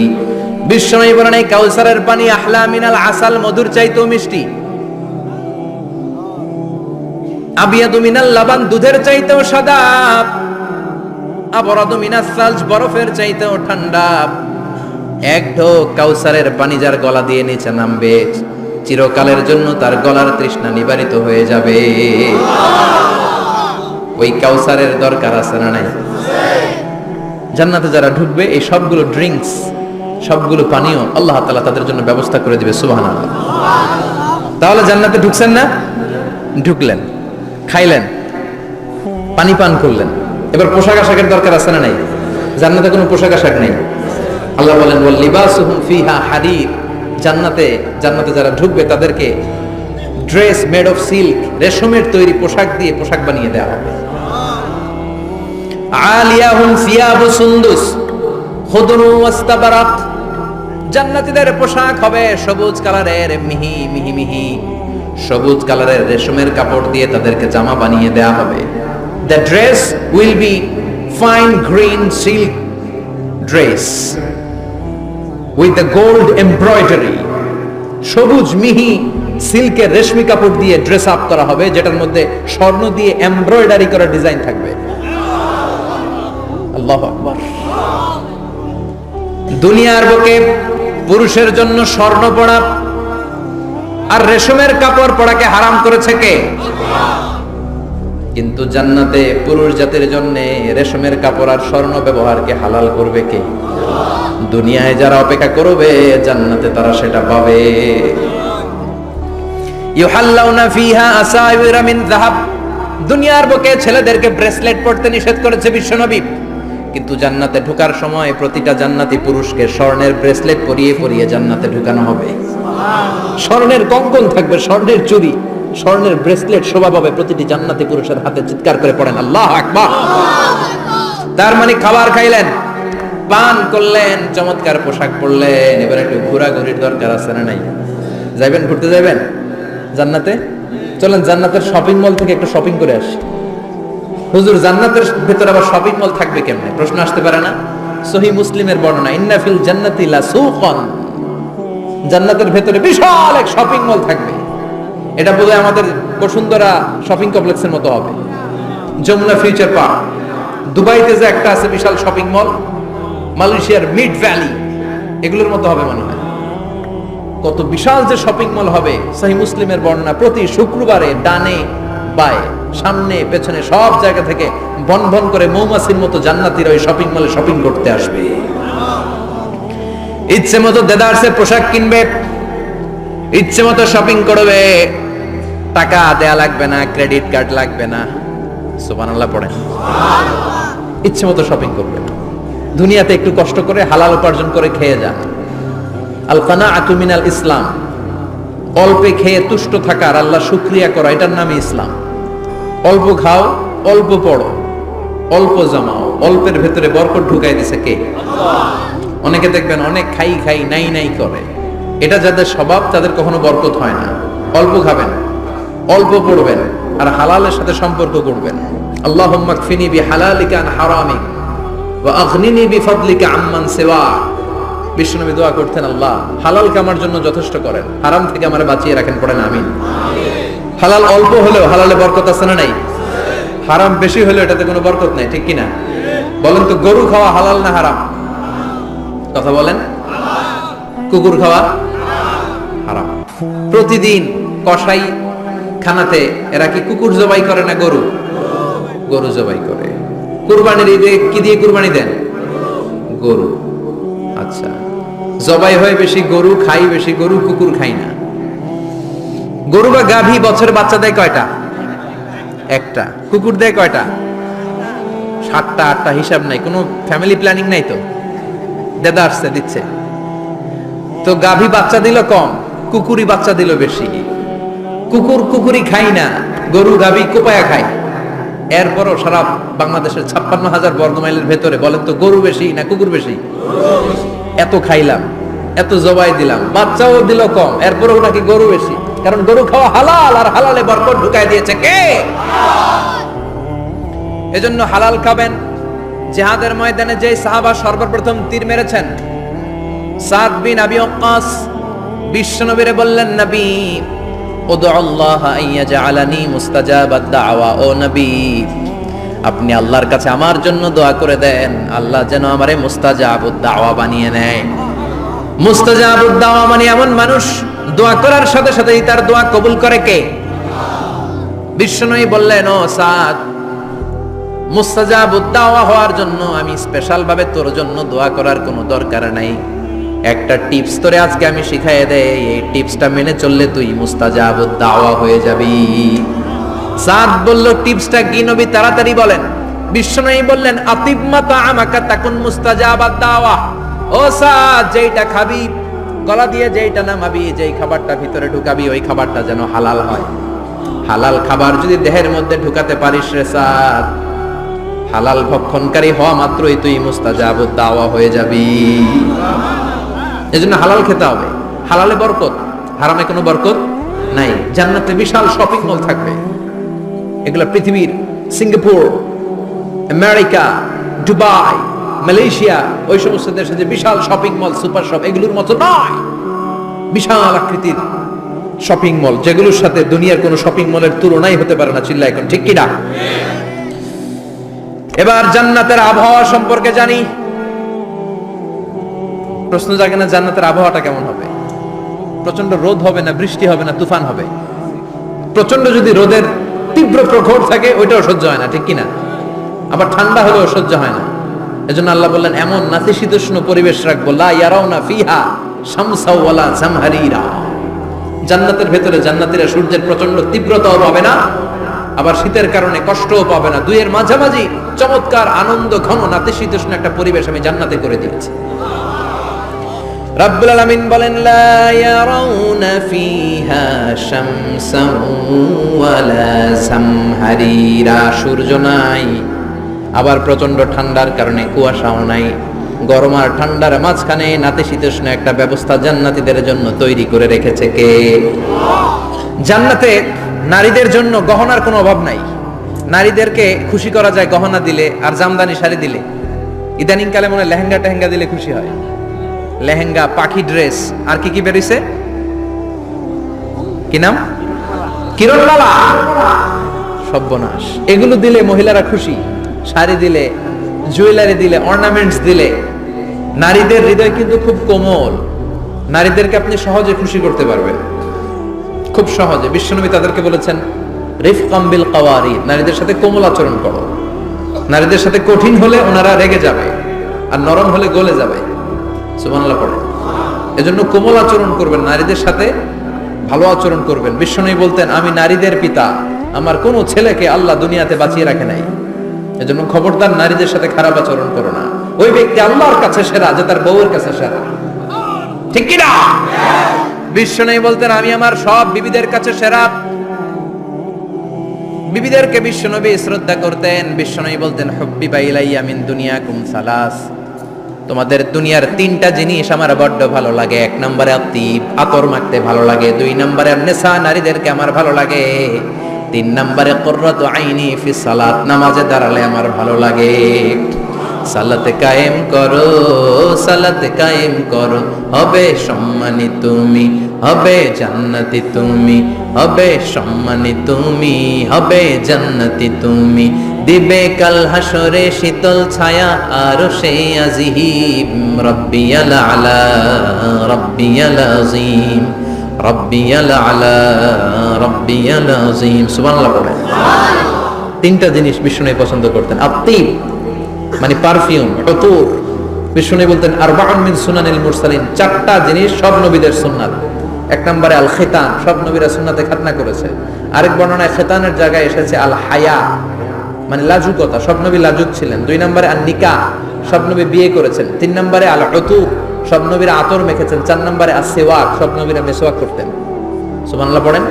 বিশ্বনবী বলেন এই কাউসারের পানি আহলা মিনাল আসাল, মধুর চাইতেও মিষ্টি। আবিয়াদু মিনাল লাবান, দুধের চাইতেও সাদা। আবরাদু মিনাস সালজ, বরফের চাইতেও ঠান্ডা। এক ঢোক কাউসারের পানি যার গলা দিয়ে নিচে নামবে, চিরকালের জন্য তার গলার তৃষ্ণা নিবারিত হয়ে যাবে। ওই কাউসারের দরকার আছে না নাই? জান্নাতে যারা ঢুকবে এই সবগুলো ড্রিঙ্কস, সবগুলো পানীয় আল্লাহ তাআলা তাদের জন্য ব্যবস্থা করে দিবে। সুবহানাল্লাহ। তাহলে জান্নাতে ঢুকছেন না? ঢুকলেন, খাইলেন, পানি পান করলেন, এবার পোশাক আশাকের দরকার আছে না নাই? জান্নাতে কোনো পোশাক আশাক নেই। আল্লাহ বলেন ওয়াল লিবাসুহুম ফিহা হারির। জান্নাতে যারা ঢুকবে তাদেরকে ড্রেস মেড অফ সিল্ক, রেশমের তৈরি পোশাক দিয়ে পোশাক বানিয়ে দেওয়া হবে। আলিয়াহুম সিয়াবু সুন্দুস খুদরু ওয়াস্তাবারাক। জান্নাতীদের পোশাক হবে সবুজ কালারের, মিহি মিহি মিহি সবুজ কালারের রেশমের কাপড় দিয়ে তাদেরকে জামা বানিয়ে দেওয়া হবে। The dress will be fine green silk dress with the gold embroidery. সবুজ মিহি সিল্কের রেশমি কাপড় দিয়ে ড্রেস আপ করা হবে, যেটার মধ্যে স্বর্ণ দিয়ে এমব্রয়ডারি করা ডিজাইন থাকবে। আল্লাহু আকবার। দুনিয়ার বুকে পুরুষের জন্য স্বর্ণ পরা আর রেশমের কাপড় পরাকে হারাম করেছে কে? কিন্তু জান্নাতে পুরুষ জাতির জন্য রেশমের কাপড় আর স্বর্ণ ব্যবহারকে হালাল করবে কে? দুনিয়ায় যারা অপেক্ষা করবে জান্নাতে তারা সেটা পাবে। ইউহাল্লাউনা ফিহা আসাইরা মিন যাহাব। দুনিয়ার বুকে ছেলেদেরকে ব্রেসলেট পরতে নিষেধ করেছে বিশ্বনবী, কিন্তু জান্নাতে ঢোকার সময় প্রতিটা জান্নাতি পুরুষকে স্বর্ণের ব্রেসলেট পরিয়ে পরিয়ে জান্নাতে ঢুকানো হবে। স্বর্ণের কঙ্কন থাকবে, স্বর্ণের চুড়ি, স্বর্ণের ব্রেসলেট শোভা পাবে প্রতিটি জান্নাতি পুরুষের হাতে। চিৎকার করে পড়েন আল্লাহু আকবার। তার মানে খাবার খাইলেন, পান করলেন, চমৎকার পোশাক পরলেন, এবার একটু ঘোরাঘুরির দরকার আছে না নাই? যাইবেন, ঘুরতে যাবেন জান্নাতে? চলেন জান্নাতের শপিং মল থেকে একটু শপিং করে আসি। হুজুর জান্নাতের ভেতরে আবার শপিং মল থাকবে কেমনে? প্রশ্ন আসতে পারে না? সহিহ মুসলিমের বর্ণনা, ইন্না ফিল জান্নাতি লা সুকান। জান্নাতের ভেতরে বিশাল এক শপিং মল থাকবে। এটা বোধহয় আমাদের বসুন্ধরা শপিং কমপ্লেক্সের মতো হবে, যমুনা ফিউচার পার্ক। দুবাইতে যে একটা আছে বিশাল শপিং মল, মালয়েশিয়ার মিড ভ্যালি, এগুলোর মতো হবে মনে হয়। কত বিশাল যে শপিং মল হবে। সহিহ মুসলিমের বর্ণনা, প্রতি শুক্রবারে ডানে বায়ে সামনে পেছনে সব জায়গা থেকে বন বন করে মৌমাছির মতো জান্নাতীরা ওই শপিং মলে শপিং করতে আসবে। ইচ্ছে মতো দেদারসের পোশাক কিনবে, ইচ্ছে মতো শপিং করবে, টাকা দেয়া লাগবে না, ক্রেডিট কার্ড লাগবে না। সুবহানাল্লাহ পড়েন। ইচ্ছে মতো শপিং করবে। দুনিয়াতে একটু কষ্ট করে হালাল উপার্জন করে খেয়ে যান। আল কানাআতু মিনাল ইসলাম। অল্পে খেয়ে তুষ্ট থাকার, আল্লাহ শুকরিয়া করা, এটার নামই ইসলাম। অল্প খাও, অল্প পড়ো, অল্প জমাও, অল্পের ভেতরে বরকত ঢুকাই দিছে কে? অনেকে দেখবেন অনেক খাই খাই নাই নাই করে, এটা যাদের স্বভাব তাদের কখনো বরকত হয় না। অল্প খাবেন, অল্প পড়বেন, আর হালালের সাথে সম্পর্ক করবেন। আল্লাহুম্মা কফিনি বিহালালিকা আন হারামিক ওয়া আগনিনি বিফাদলিকা আম্মান সিওয়া। বিশ্বনবী দোয়া করতেন, আল্লাহ হালালকে আমার জন্য যথেষ্ট করেন, হারাম থেকে আমারে বাঁচিয়ে রাখেন। পড়েন আমিন। হালাল অল্প হলেও হালালে বরকত আছে না নাই? হারাম বেশি হলেও এটাতে কোনো বরকত নাই, ঠিক কি না? বলেন তো, গরু খাওয়া হালাল না হারাম? কথা বলেন। কুকুর খাওয়া হারাম। প্রতিদিন কসাই খানাতে এরা কি কুকুর জবাই করে না গরু? গরু জবাই করে। কুরবানির ঈদে কি দিয়ে কুরবানি দেন? গরু। আচ্ছা, জবাই হয় বেশি গরু, খাই বেশি গরু, কুকুর খাই না। গরু বা গাভী বছরে বাচ্চা দেয় কয়টা? একটা। কুকুর দেয় কয়টা? 7টা 8টা, হিসাব নাই, কোনো ফ্যামিলি প্ল্যানিং নাই তো, দেদা আসছে দিচ্ছে। তো গাভী বাচ্চা দিল কম, কুকুরই বাচ্চা দিল বেশি। কুকুর কুকুরই খাই না, গরু গাভী কোপায়া খায়। এরপরও সারা বাংলাদেশের 56,000 বর্গমাইলের ভেতরে বলেন তো, গরু বেশি না কুকুর বেশি? এত খাইলাম, এত জবাই দিলাম, বাচ্চাও দিল কম, এরপরও নাকি গরু বেশি। কারণ গরু খাওয়া হালাল, আর হালালে বরকত ঢুকাই দিয়েছে কে? এজন্য হালাল খাবেন। জিহাদের ময়দানে যে সাহাবা সর্বপ্রথম তীর মেরেছেন, সাদ বিন আবি ওয়াক্কাস, বিশ্বনবীরে বললেন, নবী উদউল্লাহ আইয়াজআলানি মুস্তাজাবাদ দাওয়া। ও নবী, আপনি আল্লাহর কাছে আমার জন্য দোয়া করে দেন, আল্লাহ যেন আমারে মুস্তাজাবুদ দাওয়া বানিয়ে নেয়। মুস্তাজাবুদ দাওয়া মানে এমন মানুষ, দোয়া করার সাথে সাথেই তার দোয়া কবুল করে কে? বিশ্বনবী বললেন, ও সাদ, মুস্তাজাবুদ দাওয়া হওয়ার জন্য আমি স্পেশাল ভাবে তোর জন্য দোয়া করার কোনো দরকার নাই। একটা টিপস তোরে আজকে আমি শিখাইয়ে দেই, এই টিপসটা মেনে চললে তুই মুস্তাজাবুদ দাওয়া হয়ে যাবি। সাদ বলল, টিপসটা কি নবী? তাড়াতাড়ি বলেন। বিশ্বনবী বললেন, আতিবমা তাআমাকা তাকুন মুস্তাজাবাদ দাওয়া। ও সাদ, যেইটা খাবি, গলা দিয়ে যেইটা নামাবি, যেই খাবারটা ভিতরে ঢুকাবি, ওই খাবারটা যেন হালাল হয়। হালাল খাবার যদি দেহের মধ্যে ঢুকাতে পারিস রে সাদ, হালাল ভক্ষণকারী হওয়া মাত্রই তুই মুস্তাজাবুদ দাওয়া হয়ে যাবি। এজন্য হালাল খেতে হবে। হালালে বরকত, হারামে কোনো বরকত নাই। জান্নাতে বিশাল শপিং মল থাকবে, এগুলো পৃথিবীর সিঙ্গাপুর, আমেরিকা, দুবাই, মালয়েশিয়া, ওই সমস্ত দেশে যে বিশাল শপিং মল, সুপার শপ, এগুলোর মতো নয়। বিশাল আকৃতির শপিং মল, যেগুলোর সাথে দুনিয়ার কোনো শপিং মলের তুলনাই হতে পারে না। চিল্লা এখন ঠিক কিনা? এবার জান্নাতের আবহাওয়া সম্পর্কে জানি। প্রশ্ন জাগে না, জান্নাতের আবহাওয়াটা কেমন হবে? প্রচন্ড রোদ হবে না, বৃষ্টি হবে না, তুফান হবে? প্রচন্ড যদি রোদের তীব্র প্রখর থাকে, ওইটাও সহ্য হয় না, ঠিক কিনা? আবার ঠান্ডা হলেও সহ্য হয় না। এজন্য আল্লাহ বললেন, এমন নাতিশীতোষ্ণ পরিবেশ রাখবো, লা ইয়ারাউনা ফিহা শামসা ওয়ালা জামহারিরা। জান্নাতের ভেতরে জান্নাতীরা সূর্যের প্রচন্ড তীব্রতাও পাবে না, আবার শীতের কারণে কষ্টও পাবে না। দুইয়ের মাঝামাঝি চমৎকার আনন্দ ঘন নাতিশীতোষ্ণ একটা পরিবেশ আমি জান্নাতে করে দিয়েছি। রাব্বুল আলামিন বলেন, লা ইয়ারাউনা ফিহা শামসান ওয়ালা জামহারিরা। সূর্য নাই, আবার প্রচন্ড ঠান্ডার কারণে কুয়াশাও নাই। গরম আর ঠান্ডার মাঝখানে নাতিশীতোষ্ণ একটা ব্যবস্থা জান্নাতীদের জন্য তৈরি করে রেখেছে কে? জান্নাতে নারীদের জন্য গহনার কোনো অভাব নাই। নারীদেরকে খুশি করা যায় গহনা দিলে আর জামদানি শাড়ি দিলে। ইদানিং কালে মনে লেহেঙ্গা টেহেঙ্গা দিলে খুশি হয়। লেহেঙ্গা, পাখি ড্রেস, আর কি কি বেরিয়েছে, কি নাম? কিরণমালা, সর্বনাশ। এগুলো দিলে মহিলারা খুশি। শাড়ি দিলে, জুয়েলারি দিলে, অর্নামেন্টস দিলে। নারীদের হৃদয় কিন্তু খুব কোমল। নারীদেরকে আপনি সহজে খুশি করতে পারবেন, খুব সহজে। বিশ্বনবী তাদেরকে বলেছেন, রিফকাম বিল কাওয়ারি, নারীদের সাথে কোমল আচরণ করো। নারীদের সাথে কঠিন হলে ওনারা রেগে যাবে, আর নরম হলে গলে যাবে। সুবহানাল্লাহ পড়ে। এজন্য কোমল আচরণ করবেন, নারীদের সাথে ভালো আচরণ করবেন। বিশ্বনবী বলতেন, আমি নারীদের পিতা, আমার কোন ছেলেকে আল্লাহ দুনিয়াতে বাঁচিয়ে রাখে নাই। এজন্য খবরদার নারীদের সাথে খারাপ আচরণ করো না। ওই ব্যক্তি আল্লাহর কাছে সেরা যে তার বউয়ের কাছে সেরা, ঠিক কি না? বিশ্বনবী বলতেন, আমি আমার সব বিবিদের কাছে সেরা। বিবিদেরকে বিশ্বনবী শ্রদ্ধা করতেন। বিশ্বনবী বলতেন, হুব্বিবা ইলাইয়া মিন দুনিয়াকুম সালাস, তোমাদের দুনিয়ার তিনটা জিনিস আমার বড্ড ভালো লাগে। এক নম্বরে আতিব, আতর মাখতে ভালো লাগে। দুই নম্বরে নেশা, নারীদেরকে আমার ভালো লাগে। তিন নম্বরে কুররাতু আইনি ফি সালাত, নামাজে দাঁড়ালে আমার ভালো লাগে। সালাতে কায়েম করো, সালাতে কায়েম করো, হবে সম্মানী তুমি, হবে জান্নাতি তুমি, হবে সম্মানী তুমি, হবে জান্নাতি তুমি। দিবে কাল হাসরে শীতল ছায়া আর সে আজিম। রব্বিয়াল আলা, রব্বিয়াল আযীম, রব্বিয়াল আলা, রব্বিয়াল আযীম। সুবহানাল্লাহ পড়ে। তিনটা জিনিস বিষ্ণু পছন্দ করতেন। আতিব মানে পারফিউম, উতুর। বিষ্ণু বলতেন, আরবাউন মিন সুনানিল মুরসালিন, চারটা জিনিস সব নবীদের সুন্নাত। এক নম্বরে আল খিতান, সব নবীরা সুন্নাতে খাতনা করেছে। আরেক বর্ণনায় খিতানের জায়গায় এসেছে আল হায়া, মানে লাজুকতা, সব নবী লাজুক ছিলেন। দুই নম্বরে আন নিকাহ, সব নবী বিয়ে করেছেন। তিন নম্বরে আল উতুর, সব নবীরা আতর মেখেছেন। চার নম্বরে আসওয়াক, সব নবীরা মেসওয়াক করতেন। সুবহানাল্লাহ পড়েন।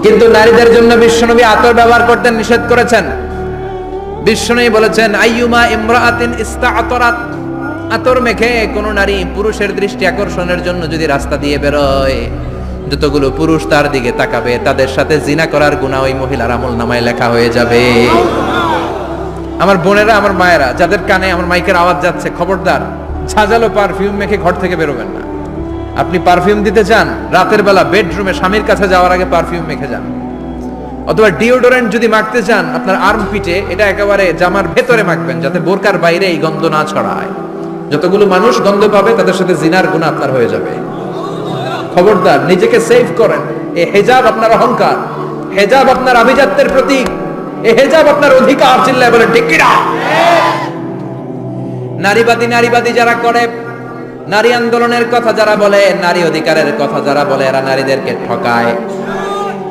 কিন্তু নারীদের জন্য বিশ্বনবী আতর ব্যবহার করতে নিষেধ করেছেন। বিশ্বনবী বলেছেন, আইয়ুমা ইমরাআতিন ইস্তাআতারাত, আতর মেখে কোন নারী পুরুষের দৃষ্টি আকর্ষণের জন্য যদি রাস্তা দিয়ে বেরোয়, যতগুলো পুরুষ তার দিকে তাকাবে তাদের সাথে জিনা করার গুনাহ ওই মহিলার আমলনামায় লেখা হয়ে যাবে। আমার বোনেরা, আমার মায়েরা, যাদের কানে আমার মাইকের আওয়াজ যাচ্ছে, খবরদার ঝাঁঝালো পারফিউম মেখে ঘর থেকে বেরোবেন না। আপনি পারফিউম দিতে চান, রাতের বেলা বেডরুমে স্বামীর কাছে যাওয়ার আগে পারফিউম মেখে যান। অথবা ডিওডোরেন্ট যদি মাখতে চান, আপনার আর্মপিটে এটা একেবারে জামার ভেতরে মাখবেন, যাতে বোরকার বাইরে এই গন্ধ না ছড়ায়। যতগুলো মানুষ গন্ধ পাবে তাদের সাথে জিনার গুনাহ আপনার হয়ে যাবে। খবরদার, নিজেকে সেভ করেন। এই হিজাব আপনার অহংকার, হিজাব আপনার আভিজাত্যের প্রতীক, এই হিজাব আপনার অধিকার। চিল্লায় বলেন ঠিক কি না? নারীবাদী যারা করে, নারী আন্দোলনের কথা যারা বলে, নারী অধিকারের কথা যারা বলে, এরা নারীদেরকে ঠকায়।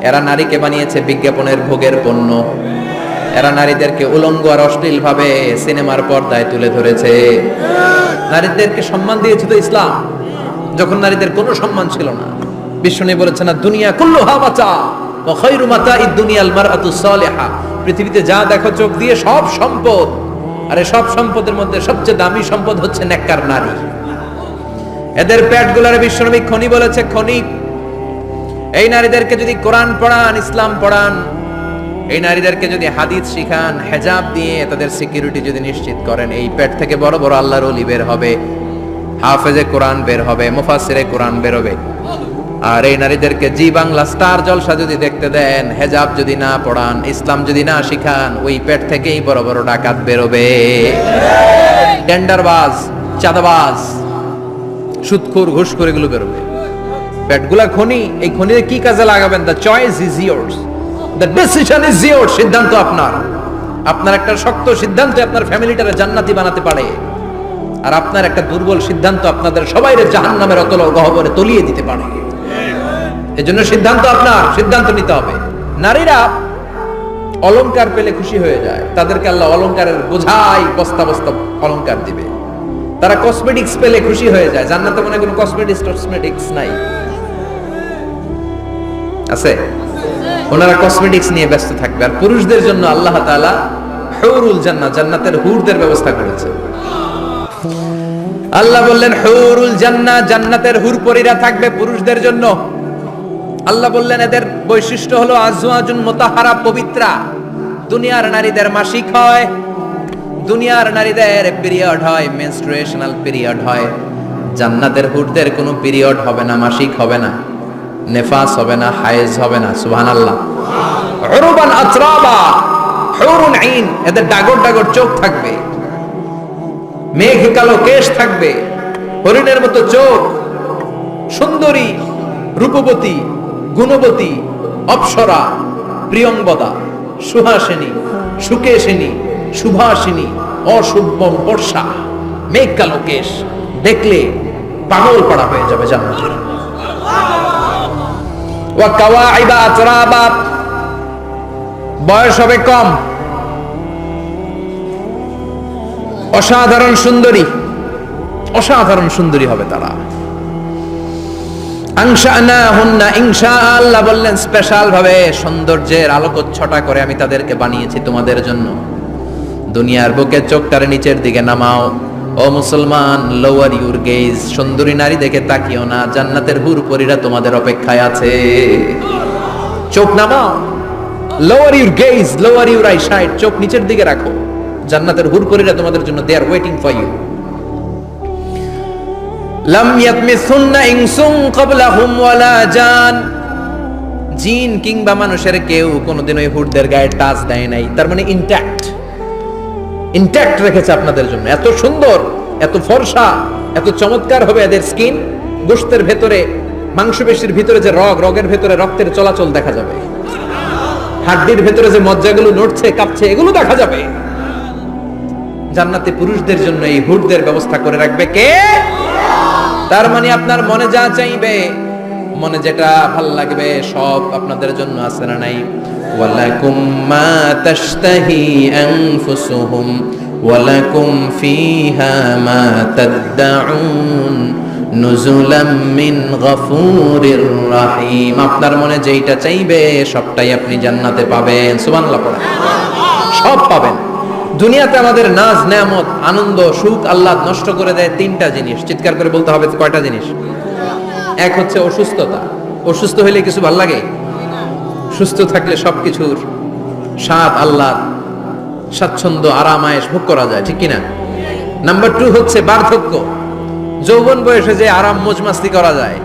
এরা নারীকে বানিয়েছে বিজ্ঞাপনের ভোগের পণ্য। এরা নারীদেরকে উলঙ্গ আর অশ্লীল ভাবে সিনেমার পর্দায় তুলে ধরেছে। নারীদেরকে সম্মান দিয়েছে তো ইসলাম, যখন নারীদের কোনো সম্মান ছিল না। বিষ্ণু বলেছেন, দুনিয়া কুল্লুহা মাতা ওয়া খায়রু মাতাঈদ দুনিয়াল মারআতুস সালিহা, পৃথিবীতে যা দেখো চোখ দিয়ে সব সম্পদ, আর এই সব সম্পদের মধ্যে সবচেয়ে দামি সম্পদ হচ্ছে নেককার নারী। এদের পেটগুলোর বিশ্বনবী খনি বলেছে, খনি। এই নারীদেরকে যদি কোরআন পড়ান, ইসলাম পড়ান, এই নারীদেরকে যদি হাদিস শিখান, হেজাব দিয়ে তাদের সিকিউরিটি যদি নিশ্চিত করেন, এই পেট থেকে বড় বড় আল্লাহর ওলি বের হবে, হাফেজে কোরআন বের হবে, মুফাসসিরে কোরআন বের হবে। আর এই নারীদেরকে জি বাংলা স্টার জলসা যদি দেখতে দেন, হেজাব যদি না পড়ান, ইসলাম যদি না শিখান, ওই পেট থেকেই বড় বড় ডাকাত বেরোবে, টেন্ডারবাজ, চাঁদাবাজ, সুদখোর, ঘুষখোর, এগুলো বেরোবে। পেটগুলা খনি, এই খনিতে কি কাজে লাগাবেন? The choice is years, the decision is years. সিদ্ধান্ত আপনার। আপনার একটা শক্ত সিদ্ধান্ত আপনার ফ্যামিলিটারে জান্নাতি বানাতে পারে, আর আপনার একটা দুর্বল সিদ্ধান্ত আপনাদের সবাইরে জাহান্নামের অতল গহ্বরে তলিয়ে দিতে পারে। এজন্য সিদ্ধান্ত আপনার, সিদ্ধান্ত নিতে হবে। নারীরা অলংকার পেলে খুশি হয়ে যায়, তাদেরকে আল্লাহ অলংকারের বোঝাই বস্তা বস্তা অলংকার দিবে। তারা কসমেটিক্স পেলে খুশি হয়ে যায়। জান্নাতে মনে কোনো কসমেটিক্স নাই, আছে? ওনারা কসমেটিক্স নিয়ে ব্যস্ত থাকবে। আর পুরুষদের জন্য আল্লাহ তাআলা হুরুল জান্নাহ, জান্নাতের হুরদের ব্যবস্থা করেছে। আল্লাহ বললেন হুরুল জান্নাহ, জান্নাতের হুরপরীরা থাকবে পুরুষদের জন্য। আল্লাহ বললেন এদের বৈশিষ্ট্য হলো আজওয়াজুন মুতাহহারা, পবিত্রা। দুনিয়ার নারীদের মাসিক হয়, দুনিয়ার নারীদের পিরিয়ড হয়, মেনস্ট্রুয়েশনাল পিরিয়ড হয়। জান্নাতের হুরদের কোনো পিরিয়ড হবে না, মাসিক হবে না, নেফাস হবে না, হায়েজ হবে না। সুবহানাল্লাহ। উরবান আতরাবা, হুরুন আইন, এদের ডাগর ডাগর চোখ থাকবে, মেঘ কালো কেশ থাকবে, হরিণের মতো চোখ, সুন্দরী, রূপবতী, গুণবতী, অপ্সরা, প্রিয়ংবদা, সুহাসিনী, সুকেশিনী, সুভাষিনী, অশুভম বর্ষা, মেঘ কালো কেশ, দেখলে পাগল পাড়া হয়ে যাবে জান্নাতে। ওয়া কাওয়াইবা আতরাবা, বয়স হবে কম, অসাধারণ সুন্দরী, অসাধারণ সুন্দরী হবে তারা। আনশানাহুন্না ইনশা, আল্লাহ বললেন স্পেশাল ভাবে সৌন্দর্যের আলোকচ্ছটা করে আমি তাদেরকে বানিয়েছি তোমাদের জন্য। দুনিয়ার বুকে চোখটারে নিচের দিকে নামাও। ও মুসলমান, লোয়ার ইউর গেজ, সুন্দরী নারী দেখে তাকিও না, জান্নাতের হুরপরীরা তোমাদের অপেক্ষায় আছে। চোখ নামাও, lower your gauge, lower your I side, চোখ নিচের দিকে রাখো। জান্নাতের হুরপরীরা তোমাদের জন্য দে আর ওয়েটিং ফর ইউ। লাম ইয়াতমিসুন্না ইনসুন ক্বাবলাহুম ওয়ালা জান, জিন কিংবা মানুষের কেউ কোনোদিন ওই হুরদের গায়ে টাচ দেয় নাই। তার মানে ইনট্যাক্ট রেখেছে আপনাদের জন্য। এত সুন্দর, এত ফর্সা, এত চমৎকার হবে এদের স্কিন। গোশতের ভেতরে, মাংসপেশির ভিতরে যে রগের ভেতরে রক্তের চলাচল দেখা যাবে, হাড্ডির ভেতরে যে মজ্জাগুলো নড়ছে কাঁপছে এগুলো দেখা যাবে। জান্নাতে পুরুষদের জন্য এই হুরদের ব্যবস্থা করে রাখবে কে? তার মানে আপনার মনে যা চাইবে, মনে যেটা ভাল লাগবে সব আপনাদের জন্য আছে না নাই? ওয়ালাকুম মা তাশতাহি আনফুসুহুম ওয়ালাকুম ফিহা মা তাদউন নুজুলাম মিন গফুরির রহিম। আপনার মনে যেটা চাইবে সবটাই আপনি জান্নাতে পাবেন। সুবহানাল্লাহ পড়েন। সব পাবেন। দুনিয়াতে আমাদের নাজ, নেয়ামত, আনন্দ, সুখ আল্লাহ নষ্ট করে দেয় তিনটা জিনিস। চিৎকার করে বলতে হবে কয়টা জিনিস? এক হচ্ছে অসুস্থতা। অসুস্থ হইলে কিছু ভাল লাগে? সুস্থ থাকলে সবকিছুর স্বাদ, আল্লাহ স্বাচ্ছন্দ্য, আরাম, আয়েশ ভোগ করা যায়, ঠিক কিনা? নাম্বার 2 হচ্ছে বার্ধক্য। যৌবন বয়সে যে আরাম মজমাস্তি করা যায়,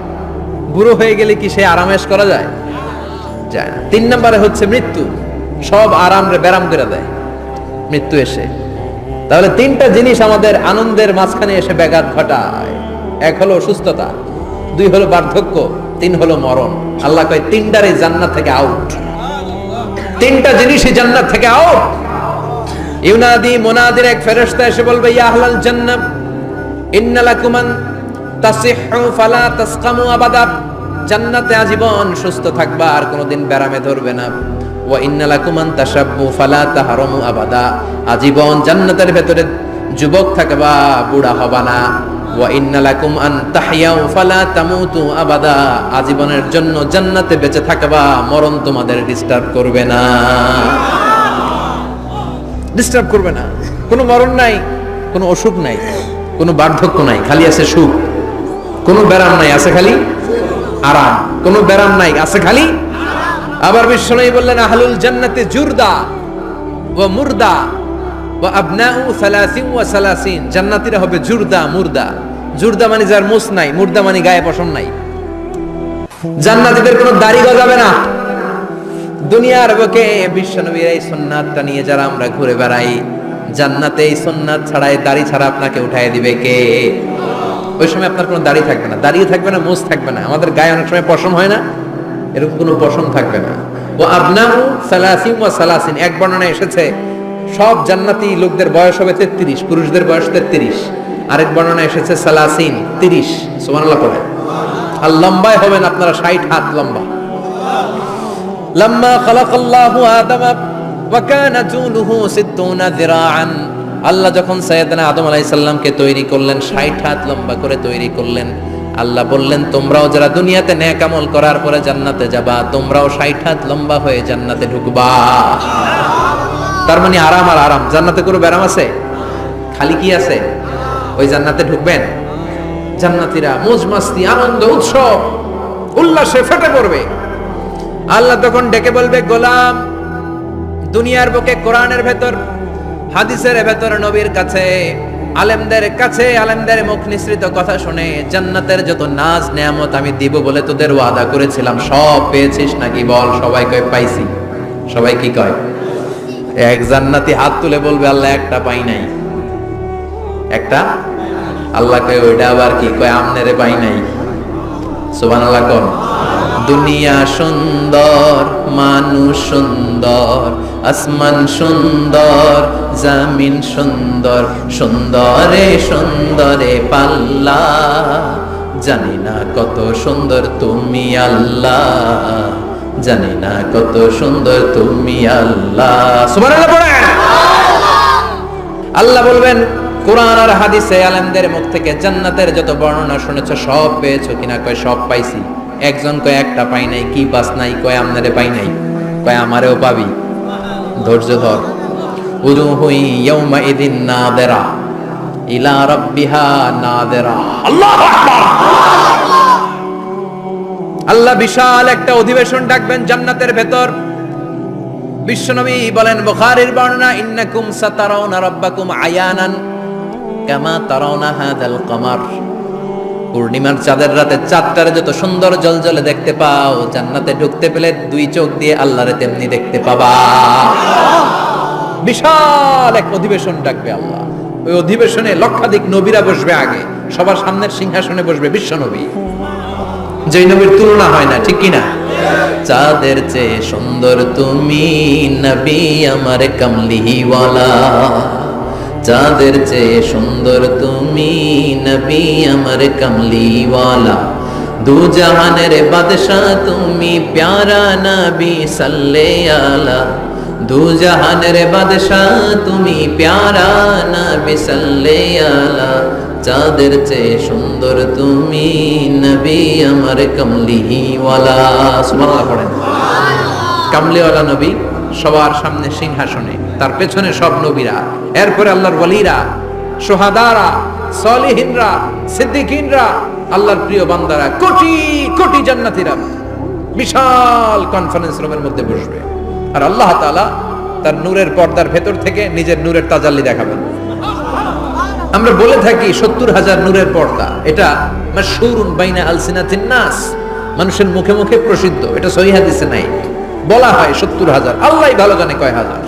বুড়ো হয়ে গেলে কি সে আরামেশ করা যায়? যায় না। 3 নম্বরে হচ্ছে মৃত্যু। সব আরাম রে ব্যারাম করে দেয় মৃত্যু এসে। তাহলে 3টা জিনিস আমাদের আনন্দের মাঝখানে এসে ব্যাঘাত ঘটায়। 1 হলো অসুস্থতা, 2 হলো বার্ধক্য, 3 হলো মরণ। আল্লাহ কয় 3টারই জান্নাত থেকে আউট। 3টা জিনিসই জান্নাত থেকে আউট। ইউনাদি, মুনাদির এক ফেরেশতা এসে বলবে, ইয়া আহলাল জান্নাহ ইন্না লাকুম আন তাসিহু ফালা তাসকামু আবাদা। জান্নাতে আজীবন সুস্থ থাকবা, আর কোনোদিন ব্যারামে ধরবে না। ওয়া ইন্না লাকুম আন তাশাব্বু ফালা তাহরামু আবাদা। আজীবন জান্নাতের ভেতরে যুবক থাকবা, বুড়া হবা না। ওয়া ইন্না লাকুম আন তাহইয়াউ ফালা তামুতু আবাদা। আজীবনের জন্য জান্নাতে বেঁচে থাকবা, মরণ তোমাদের ডিস্টার্ব করবে না। ডিস্টার্ব করবে না। কোনো মরণ নাই, কোনো অসুখ নাই, কোনো বার্ধক্য নাই, খালি আছে সুখ। কোনো ব্যারাম নাই, আছে খালি আরাম। কোনো ব্যারাম নাই, আছে খালি আবার বিশ্বনবী বললেন আহলুল জান্নাতি জুরদা ওয়া মুরদা ওয়া আবনাউ 30 ওয়া 30, জান্নাতীরা হবে জুরদা মুরদা। জুরদা মানে যার মুছ নাই, মুরদা মানে গায়ে পশম নাই। জান্নাতীদের কোনো দাড়ি গজাবে না। দুনিয়ার বুকে বিশ্বনবীর এই সুন্নাতটা নিয়ে যারা আমরা ঘুরে বেড়াই, জান্নাতে এই সুন্নাত ছাড়াই দাড়ি ছাড়া আপনাকে উঠায় দিবে কে? ওই সময় আপনার কোনো দাড়ি থাকবে না, দাড়িও থাকবে না, মুছ থাকবে না। আমাদের গায়ে অনেক সময় পশম হয় না, এরকম কোনো পশম থাকবে না। ও আবনাউ 30 ওয়া 30, এক বর্ণনায় এসেছে সব জান্নাতি লোকদের বয়স হবে 33, পুরুষদের বয়স 33। আরেক বর্ণনায় এসেছে 30, সুবহানাল্লাহ পড়ে। আর লম্বায় হবেন আপনারা 60 হাত লম্বা। লাম্মা খালাকাল্লাহু আদামা ওয়া কানা তুলুহু 60 যিরাআন, আল্লাহ যখন সাইয়েদনা আদম আলাইহিস সালামকে তৈরি করলেন, 60 হাত লম্বা করে তৈরি করলেন। আল্লাহ বললেন তোমরাও যারা দুনিয়াতে নেক আমল করার পরে জান্নাতে যাবা, তোমরাও 60 হাত লম্বা হয়ে জান্নাতে ঢুকবা। তার মানে আরাম আর আরাম, জান্নাতে কোনো ব্যারাম আছে? খালি কি আছে? ওই জান্নাতে ঢুকবেন, জান্নাতীরা মौज মাস্তি আনন্দ উৎসব উল্লাসে ফেটে পড়বে। আল্লাহ তখন ডেকে বলবে গোলাম, দুনিয়ার বুকে কোরআনের ভেতর হাদিসের ভেতর নবীর কাছে আলেমদের কাছে আলেমদের মুখ নিঃসৃত কথা শুনে জান্নাতের যত নাজ নেয়ামত আমি দিব বলে তোদের ওয়াদা করেছিলাম সব পেয়েছিস নাকি বল? সবাই কয় পাইছি। সবাই কি কয়? এক জান্নাতি হাত তুলে বলবে আল্লাহ একটা পাই নাই। একটা? আল্লাহ কয় ওইটা আবার কি? কয় আমনেরে পাই নাই। সুবহানাল্লাহ কোন? দুনিয়া সুন্দর, মানুষ সুন্দর, আসমান সুন্দর, জামিন সুন্দর, সুন্দরে সুন্দরে পাল্লা, জানি না কত সুন্দর তুমি আল্লাহ, জানি না কত সুন্দর তুমি আল্লাহ। সুবহানাল্লাহ পড়েন। আল্লাহ বলবেন কোরআন আর হাদিসে আলেমদের মুখ থেকে জান্নাতের যত বর্ণনা শুনেছো সব পেয়েছো কিনা? কয় সব পাইছি। একজন কয় একটা পাই নাই। কি পাস নাই? কয় আমনারে পাই নাই। কয় আমারেও পাবি, ধৈর্য ধর। উজুহুই ইয়াউমা ইদিন নাদিরা ইলা রাব্বিহা নাদিরা। আল্লাহু আকবার। আল্লাহ বিশাল একটা অধিবেশন ডাকবেন জান্নাতের ভেতর। বিশ্বনবী বলেন বুখারীর বর্ণনা, ইন্নাকুম সাতারাউনা রাব্বাকুম আয়ানান কামা তারাউনা হাদাল কমার। পূর্ণিমার চাঁদের রাতে চাঁদটারে যত সুন্দর জলজলে দেখতে পাও, জান্নাতে ঢুকতে পেলে দুই চোখ দিয়ে আল্লাহরে তেমনি দেখতে পাবা। বিশাল এক অধিবেশন ডাকবে আল্লাহ। ওই অধিবেশনে লক্ষাধিক নবীরা বসবে। আগে সবার সামনের সিংহাসনে বসবে বিশ্বনবী, যেই নবীর তুলনা হয় না, ঠিক কিনা? চাঁদের চেয়ে সুন্দর তুমি নবী আমার কামলিওয়ালা, চাঁদের চেয়ে সুন্দর তুমি নবী আমার কামলিওয়ালা, দু জাহানের বাদশাহ তুমি প্যারা নবী সাল্লে আলা, দু জাহানের বাদশাহ তুমি প্যারা নবী সাল্লে আলা, চাঁদের চেয়ে সুন্দর তুমি নবী আমার কামলিওয়ালা। সুবহানাল্লাহ পড়েন। কামলিওয়ালা নবী সবার সামনে সিংহাসনে, তার পেছনে সব নবীরা, এরপরে আল্লাহর ওয়ালিরা, শুহাদারা, সালিহিনরা, সিদ্দিকিনরা, আল্লাহর প্রিয় বান্দারা, কোটি কোটি জান্নাতীরা বিশাল কনফারেন্স রুমের মধ্যে বসবে। আর আল্লাহ তাআলা তার নূরের পর্দার ভেতর থেকে নিজের নূরের তাজাল্লি দেখাবেন। আমরা বলে থাকি 70,000 নূরের পর্দা, এটা মাশহুরুন বাইনা আলসিনাতিন নাস, মানুষের মুখে মুখে প্রসিদ্ধ। এটা সহিহ হাদিসে নাই, বলা হয় 70,000, আল্লাহই ভালো জানে কয় হাজার।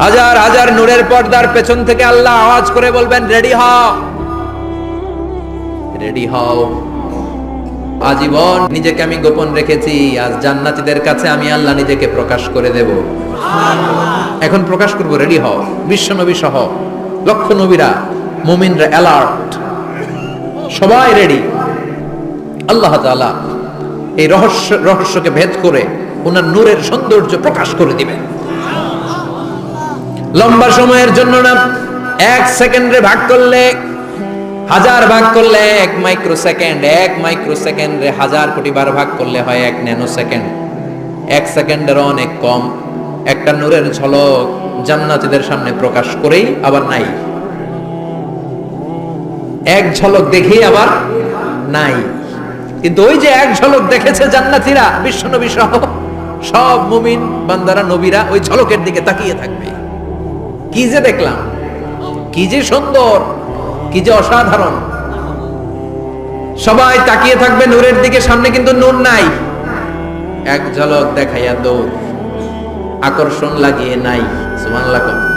হাজার হাজার নূরের পর্দার পেছন থেকে আল্লাহ আওয়াজ করে বলবেন রেডি হও, রেডি হও। আজীবন নিজেকে আমি গোপন রেখেছি, আজ জান্নাতীদের কাছে আমি আল্লাহ নিজেকে প্রকাশ করে দেব। এখন প্রকাশ করব, রেডি হও। বিশ্বনবী সহ লক্ষ নবীরা, মুমিনরা অ্যালার্ট, সবাই রেডি। আল্লাহ তাআলা এই রহস্যকে ভেদ করে ওনার নূরের সৌন্দর্য প্রকাশ করে দিবেন। লম্বা সময়ের জন্য না, 1 সেকেন্ডে ভাগ করলে, হাজার ভাগ করলে 1 মাইক্রোসেকেন্ড, 1 মাইক্রোসেকেন্ডে 1000 কোটি বার ভাগ করলে হয় 1 ন্যানো সেকেন্ড। 1 সেকেন্ডের অনেক কম একটা নূরের ঝলক জান্নাতীদের সামনে প্রকাশ করেই আবার নাই, এক ঝলক দেখেই আবার নাই। কিন্তু ওই যে এক ঝলক দেখেছে জান্নাতীরা বিশ্বনবী সহ সব মুমিন বান্দারা নবীরা ওই ঝলকের দিকে তাকিয়ে থাকবে। কি যে দেখলাম, কি যে সুন্দর, কি যে অসাধারণ। সবাই তাকিয়ে থাকবে নূরের দিকে, সামনে কিন্তু নূর নাই। এক ঝলক দেখাইয়া দৌড়, আকর্ষণ লাগিয়ে নাই। সুবহানাল্লাহ।